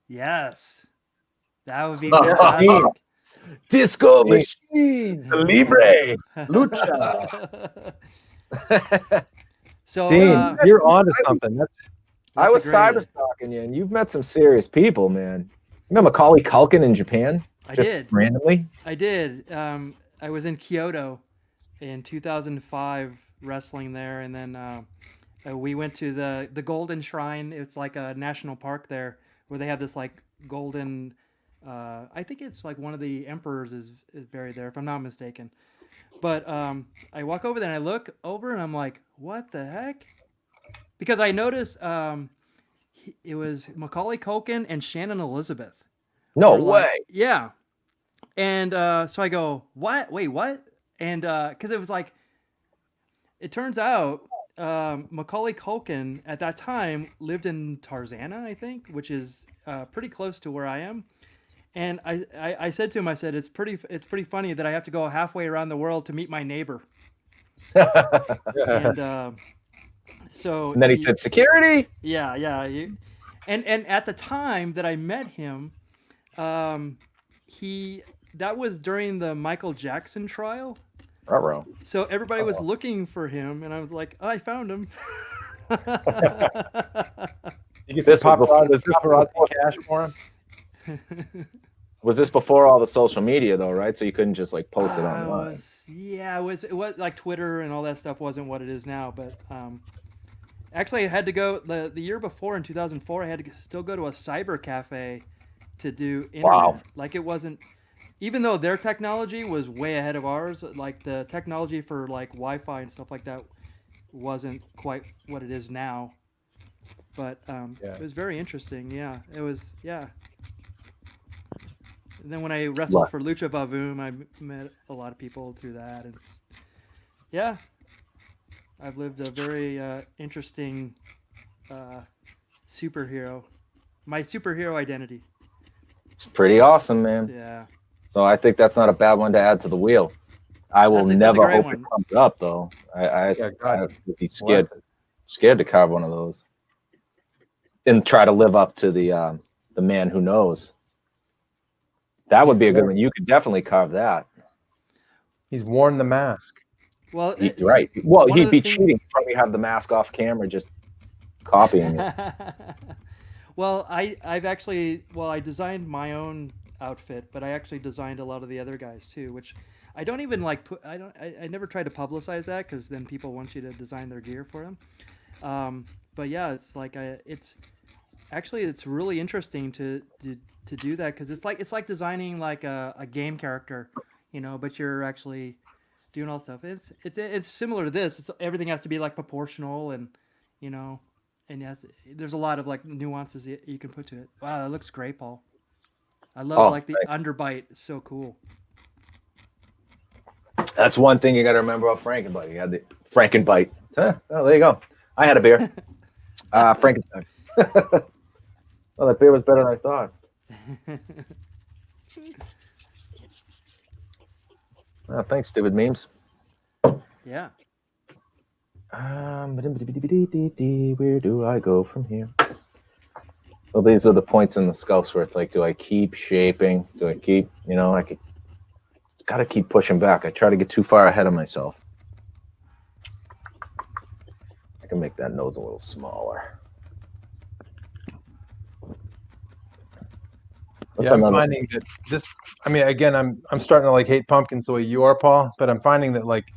Yes. That would be fantastic. Disco machine. Libre. Lucha. So, Dean, you're on to something. I was cyber stalking you, and you've met some serious people, man. You met Macaulay Culkin in Japan? I did. Randomly? I did. I was in Kyoto in 2005 wrestling there, and then we went to the Golden Shrine. It's like a national park there where they have this like golden, I think it's like one of the emperors is buried there, if I'm not mistaken. But I walk over there and I look over and I'm like, what the heck? Because I noticed it was Macaulay Culkin and Shannon Elizabeth. No way. Yeah. And so I go, what? Wait, what? And because it was like, it turns out Macaulay Culkin at that time lived in Tarzana, I think, which is pretty close to where I am. And I said to him, I said, it's pretty funny that I have to go halfway around the world to meet my neighbor. And so. And then he said, security. Yeah. And at the time that I met him, that was during the Michael Jackson trial. Uh-oh. So everybody was looking for him, and I was like, oh, I found him. You get some paparazzi cash for him? Was this before all the social media though, right? So you couldn't just like post it online. It was like Twitter and all that stuff wasn't what it is now, but actually I had to go the year before in 2004. I had to still go to a cyber cafe to do internet. Wow. Like it wasn't, even though their technology was way ahead of ours. Like the technology for like Wi-Fi and stuff like that wasn't quite what it is now. But it was very interesting. Yeah, it was. Yeah. And then when I wrestled for Lucha Vavoom, I met a lot of people through that, and yeah, I've lived a very interesting superhero, my superhero identity. It's pretty awesome, man. Yeah. So I think that's not a bad one to add to the wheel. I will never hope it comes up though. I would be scared to carve one of those and try to live up to the man who knows. That would be a good one. You could definitely carve that. He's worn the mask. Well, right. Well, he'd be cheating. He'd probably have the mask off camera, just copying it. Well, I've actually I designed my own outfit, but I actually designed a lot of the other guys too, which I don't even like put. I never try to publicize that because then people want you to design their gear for them. But yeah, it's like it's really interesting to do that because it's like designing like a game character, but you're actually doing all stuff. It's similar to this. Everything has to be like proportional and and yes, there's a lot of like nuances you can put to it. Wow, that looks great, Paul. I love like the underbite. It's so cool. That's one thing you got to remember about Frankenbite. You had the Frankenbite. Oh, there you go. I had a beer. Frankenstein. Well, that beer was better than I thought. Oh, thanks, stupid memes. Yeah. Where do I go from here? So these are the points in the sculpts where it's like, do I keep shaping? Do I keep, I gotta keep pushing back. I try to get too far ahead of myself. I can make that nose a little smaller. I'm finding that this. I mean, again, I'm starting to like hate pumpkins the way you are, Paul. But I'm finding that like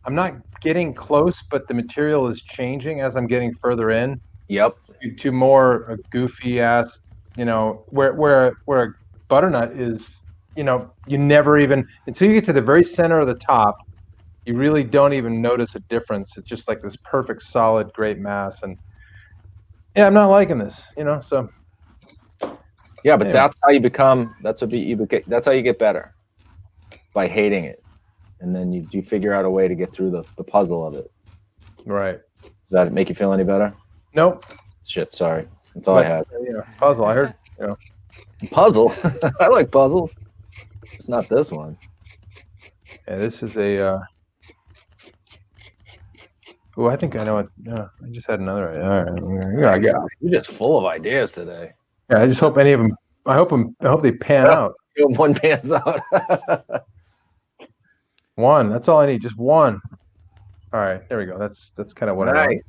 I'm not getting close, but the material is changing as I'm getting further in. Yep. To more a goofy ass, where a butternut is, you never even until you get to the very center of the top, you really don't even notice a difference. It's just like this perfect, solid, great mass, and yeah, I'm not liking this, so. Yeah, but that's how you become. That's how you get better, by hating it, and then you figure out a way to get through the puzzle of it. Right. Does that make you feel any better? Nope. Shit, sorry. That's all I had. Puzzle. I heard. Puzzle. I like puzzles. It's not this one. Yeah, this is a. Oh, I think I know it. Yeah, I just had another idea. All right. You're just full of ideas today. Yeah, I just hope any of them. I hope they pan out. One pans out. One. That's all I need. Just one. All right. There we go. That's kind of what I like.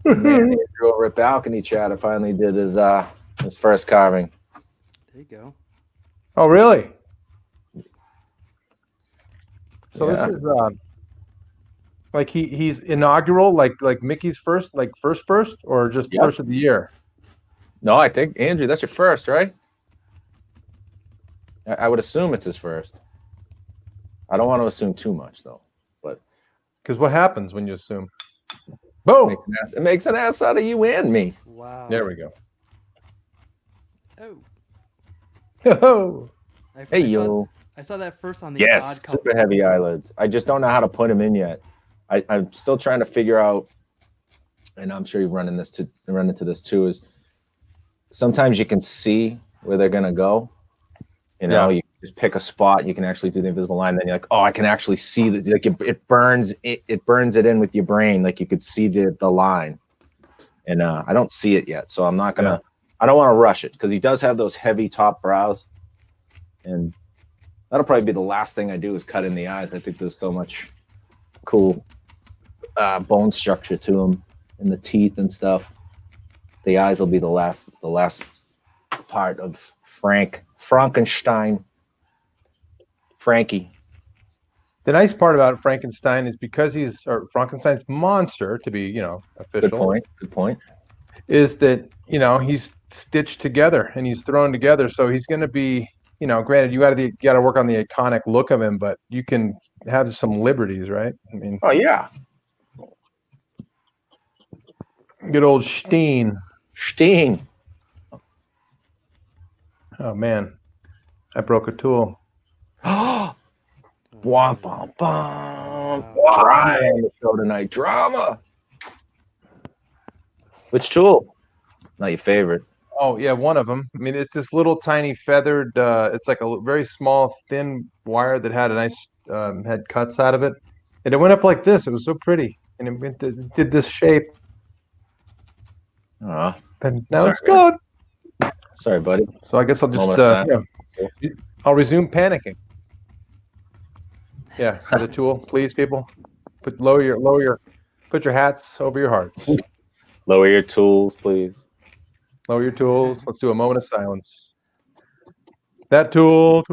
Andrew over at Balcony Chatter finally did his first carving. There you go. Oh, really? So this is like he's inaugural, like Mickey's first, like first, or just first of the year? No, I think Andrew, that's your first, right? I would assume it's his first. I don't want to assume too much though, but because what happens when you assume? Boom! It makes an ass out of you and me. Wow. There we go. Oh. Oh. Hey, yo. I saw that first on the odd couple. Super heavy eyelids. I just don't know how to put them in yet. I'm still trying to figure out, and I'm sure you've run into this too, is sometimes you can see where they're going to go. You just pick a spot, you can actually do the invisible line. Then you're like, oh, I can actually see that. Like it burns it in with your brain. Like you could see the line, and I don't see it yet. So I'm not gonna. I don't want to rush it because he does have those heavy top brows, and that'll probably be the last thing I do is cut in the eyes. I think there's so much cool bone structure to him, and the teeth and stuff. The eyes will be the last part of Frank Frankenstein. Frankie. The nice part about Frankenstein is because or Frankenstein's monster, to be, official. Good point. Good point. Is that, he's stitched together and he's thrown together. So he's going to be, granted, you got to work on the iconic look of him, but you can have some liberties, right? I mean, Oh yeah. Good old Steen. Steen. Oh man, I broke a tool. Womp bum bum. Drama on the show tonight. Drama. Which tool? Not your favorite. Oh yeah, one of them. I mean, it's this little tiny feathered. It's like a very small, thin wire that had a nice had cuts out of it, and it went up like this. It was so pretty, and it did this shape. And now it's gone. Sorry, buddy. So I guess I'll just I'll resume panicking. Yeah, for the tool, please, people. Put your hats over your hearts. Lower your tools, please. Lower your tools. Let's do a moment of silence. That tool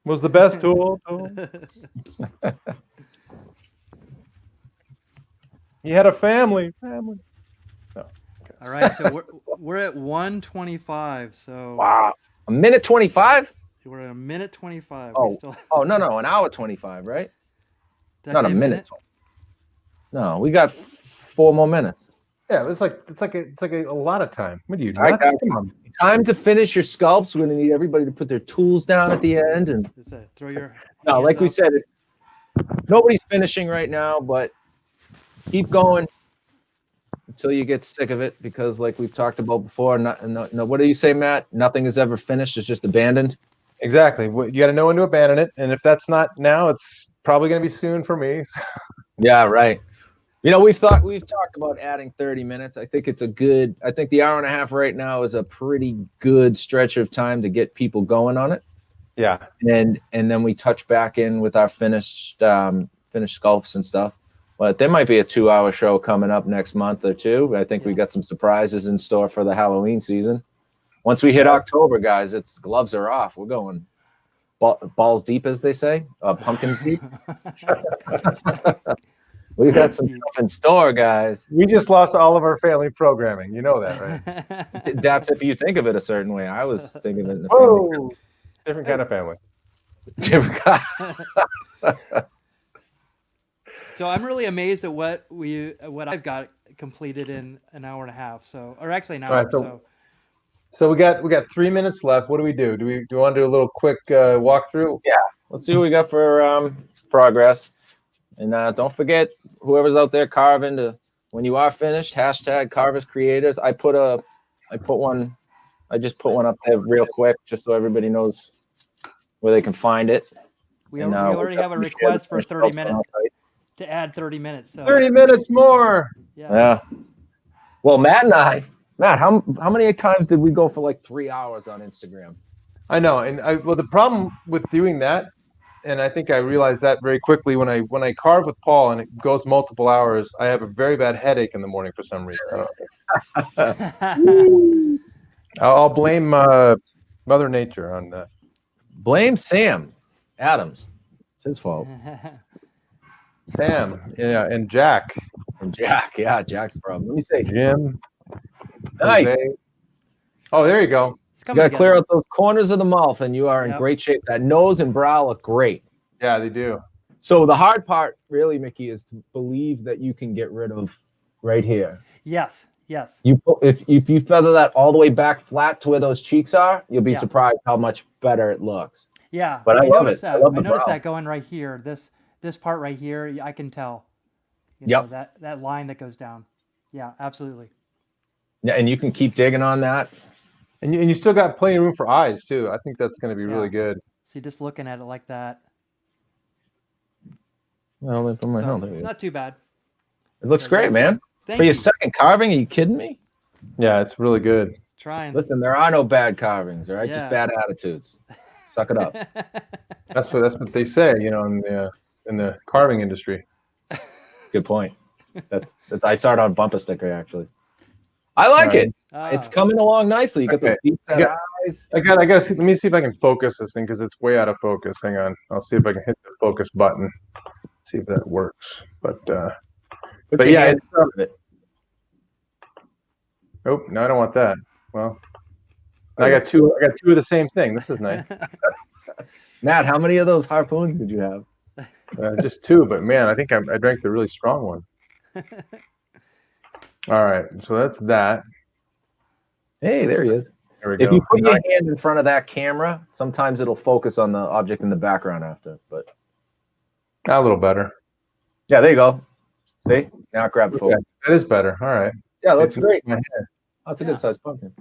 was the best tool. He had a family. No. Okay. All right, so we're at 1:25. So wow, a minute 25. We're at a minute 25. Oh no, an hour 25, right? Not a minute. No, we got 4 more minutes. Yeah, it's like a lot of time. What do you do? Right, time to finish your sculpts. We're gonna need everybody to put their tools down at the end and throw your. No, like we said, nobody's finishing right now, but keep going until you get sick of it, because like we've talked about before, no, what do you say, Matt? Nothing is ever finished. It's just abandoned. Exactly. You got to know when to abandon it, and if that's not now, it's probably going to be soon for me. Yeah, right. We've talked about adding 30 minutes. I think I think the hour and a half right now is a pretty good stretch of time to get people going on it. Yeah. And then we touch back in with our finished sculpts and stuff. But there might be a 2-hour show coming up next month or two. I think we got some surprises in store for the Halloween season. Once we hit October, guys, it's gloves are off. We're going balls deep, as they say, pumpkins deep. We've got some stuff in store, guys. We just lost all of our family programming. You know that, right? That's if you think of it a certain way. I was thinking of it in a different kind of family. Different kind. So I'm really amazed at what I've got completed in an hour and a half. Or actually an hour. Right, so we got 3 minutes left. What do we do? Do we want to do a little quick walkthrough? Yeah. Let's see what we got for progress. And don't forget, whoever's out there carving, when you are finished, hashtag Carvers Creators. I just put one up there real quick, just so everybody knows where they can find it. We already have a request for 30 minutes. To add 30 minutes. So 30 minutes more. Yeah. Well, Matt, how many times did we go for like 3 hours on Instagram? I know, and the problem with doing that, and I think I realized that very quickly when I carve with Paul and it goes multiple hours, I have a very bad headache in the morning for some reason. I'll blame Mother Nature on that. Blame Sam Adams. It's his fault. Sam, yeah, and Jack. Yeah, Jack's the problem. Let me say Jim. Nice. Jose. Oh, there you go. You got to clear out those corners of the mouth, and you are in great shape. That nose and brow look great. Yeah, they do. So the hard part, really, Mickey, is to believe that you can get rid of right here. Yes. If you feather that all the way back flat to where those cheeks are, you'll be surprised how much better it looks. Yeah, but I love it. I noticed that going right here. This part right here, I can tell. That line that goes down. Yeah, absolutely. Yeah, and you can keep digging on that. And you still got plenty of room for eyes too. I think that's going to be really good. See, just looking at it like that. Well, not too bad. It looks great, man. For your second carving, are you kidding me? Yeah, it's really good. Trying. Listen, there are no bad carvings, all right? Just bad attitudes. Suck it up. That's what they say, in the carving industry. Good point. That's I started on bumper sticker actually. I like it. It's coming along nicely. You got those deep set eyes. I gotta see. Let me see if I can focus this thing because it's way out of focus. Hang on. I'll see if I can hit the focus button. See if that works. But yeah, hand in front of it. oh, no, I don't want that. Well, I got two. I got two of the same thing. This is nice. Matt, how many of those harpoons did you have? Just two, but man, I think I drank the really strong one. All right, so that's that. Hey, there he is. There we go. If you put your hand in front of that camera, sometimes it'll focus on the object in the background after. But A little better. yeah, there you go. See? Now it grabbed focus. That is better. All right. Yeah, that's great. My That's a good sized pumpkin.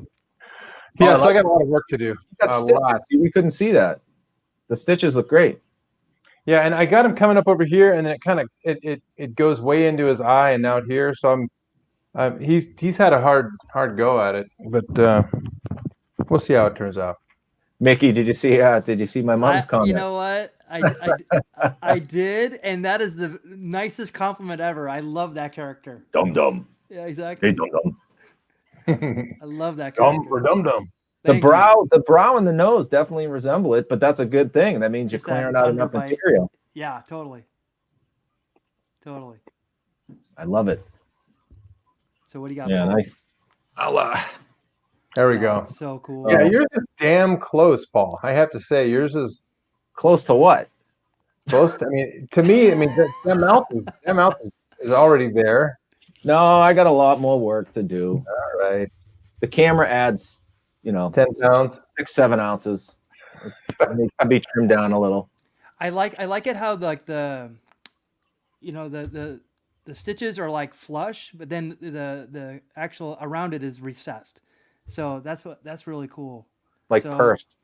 Yeah, so I got a lot of work to do. A lot. We couldn't see that. The stitches look great. Yeah, and I got him coming up over here, and then it kind of it goes way into his eye and out here. So he's had a hard go at it, but we'll see how it turns out. Mickey, did you see my mom's comment? You know what? I did, and that is the nicest compliment ever. I love that character. Dum dum. Yeah, exactly. Hey, dum dum. I love that Dumb character. for dum dum. The brow and the nose definitely resemble it, but that's a good thing. That means you're Just that clearing out enough underbite. material. Yeah, totally. I love it. So what do you got? Yeah, Paul? nice. I'll There we go. So cool. Yeah, yours is damn close, Paul. I have to say, yours is close to what? close. To me, that mouth is already there. No, I got a lot more work to do. All right. The camera adds, 10 pounds, 6-7 ounces. It can be trimmed down a little. I like it how like the stitches are like flush, but then the actual around it is recessed. So that's really cool. Like pursed.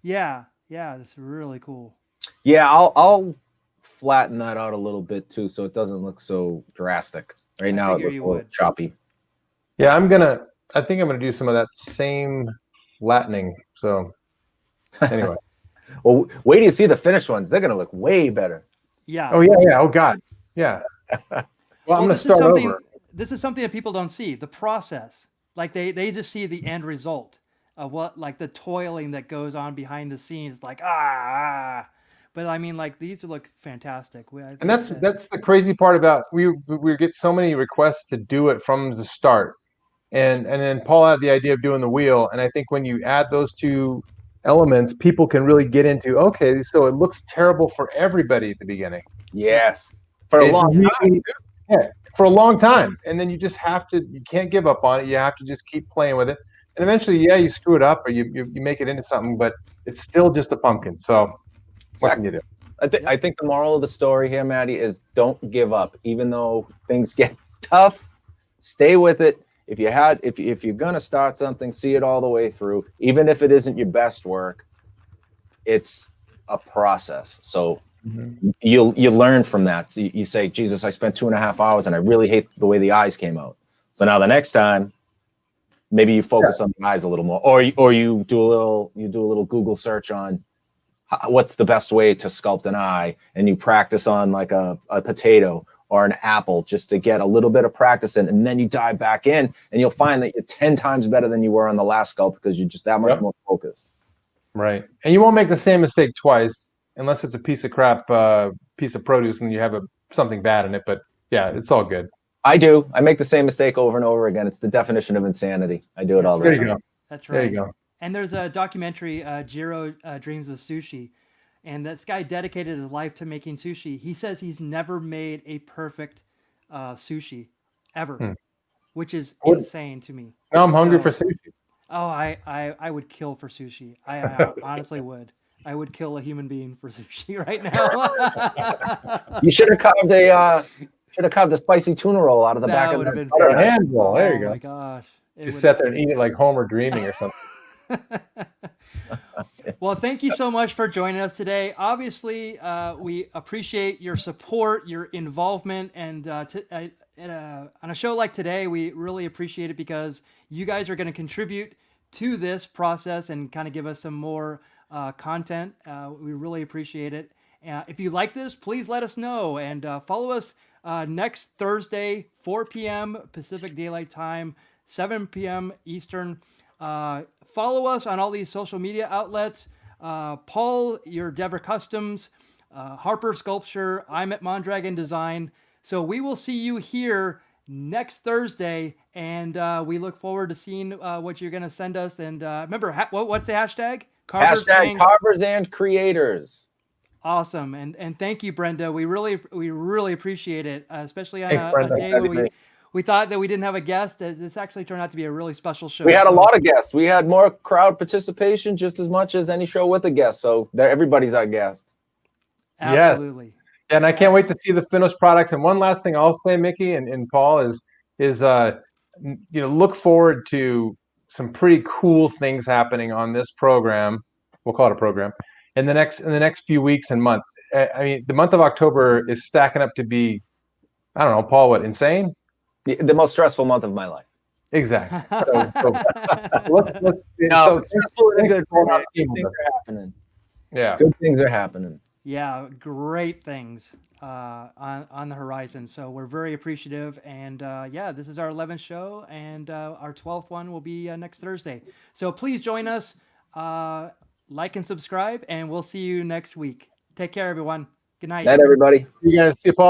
Yeah, that's really cool. Yeah, I'll flatten that out a little bit too, so it doesn't look so drastic. Right now it looks a little choppy. Yeah, I think I'm gonna do some of that same flattening. So anyway. Well, wait till you see the finished ones. They're gonna look way better. Yeah. Oh yeah. Oh God. Yeah. Well, I'm gonna start over. This is something that people don't see, the process. Like they just see the end result of what, like the toiling that goes on behind the scenes, like but I mean, like these look fantastic. And that's the crazy part about we get so many requests to do it from the start, and then Paul had the idea of doing the wheel, and I think when you add those two elements, people can really get into, okay, so it looks terrible for everybody at the beginning. Yes, for a long time. Yeah, for a long time, and then you can't give up on it. You have to just keep playing with it, and eventually, yeah, you screw it up or you make it into something, but it's still just a pumpkin. So what can you do? I think the moral of the story here, Maddie, is don't give up. Even though things get tough, stay with it. If you're gonna start something, see it all the way through. Even if it isn't your best work, it's a process. So you learn from that. So you say, Jesus, I spent 2.5 hours and I really hate the way the eyes came out. So now the next time, maybe you focus on the eyes a little more, or you do a little Google search on what's the best way to sculpt an eye, and you practice on like a potato or an apple just to get a little bit of practice in, and then you dive back in and you'll find that you're 10 times better than you were on the last sculpt because you're just that much more focused. Right. And you won't make the same mistake twice unless it's a piece of crap piece of produce and you have something bad in it. But yeah, it's all good. I do. I make the same mistake over and over again. It's the definition of insanity. I do it all the time. There you go. That's right. There you go. And there's a documentary, Jiro Dreams of Sushi. And this guy dedicated his life to making sushi. He says he's never made a perfect sushi ever, which is insane to me. Now I'm hungry for sushi. Oh, I would kill for sushi. I honestly would. I would kill a human being for sushi right now. You should have carved a spicy tuna roll out of the back of the hand roll. There you go. Oh my gosh! Just sit there and eat it like Homer dreaming or something. Well, thank you so much for joining us today. Obviously, we appreciate your support, your involvement, and on a show like today, we really appreciate it because you guys are going to contribute to this process and kind of give us some more content. We really appreciate it. If you like this, please let us know and follow us next Thursday, 4 p.m. Pacific Daylight Time, 7 p.m. Eastern. Follow us on all these social media outlets. Paul, your Deborah Customs, Harper Sculpture. I'm at Mondragon Design. So we will see you here next Thursday, and we look forward to seeing what you're going to send us. And remember, what's the hashtag? Hashtag Carvers and Creators. Awesome, and thank you, Brenda. We really appreciate it, especially on Thanks, a Brenda. day where we thought that we didn't have a guest. This actually turned out to be a really special show. We had a lot of guests. We had more crowd participation just as much as any show with a guest. So everybody's our guest. Absolutely. Yes. And I can't wait to see the finished products. And one last thing I'll say, Mickey and Paul, is look forward to some pretty cool things happening on this program. We'll call it a program in the next few weeks and month. I mean, the month of October is stacking up to be, I don't know, Paul, what, insane? The most stressful month of my life. Exactly. Stressful things are happening. Yeah. Good things are happening. Yeah, great things on the horizon. So we're very appreciative. And this is our 11th show, and our 12th one will be next Thursday. So please join us, like and subscribe, and we'll see you next week. Take care, everyone. Good night. Night, everybody. You guys see Paul.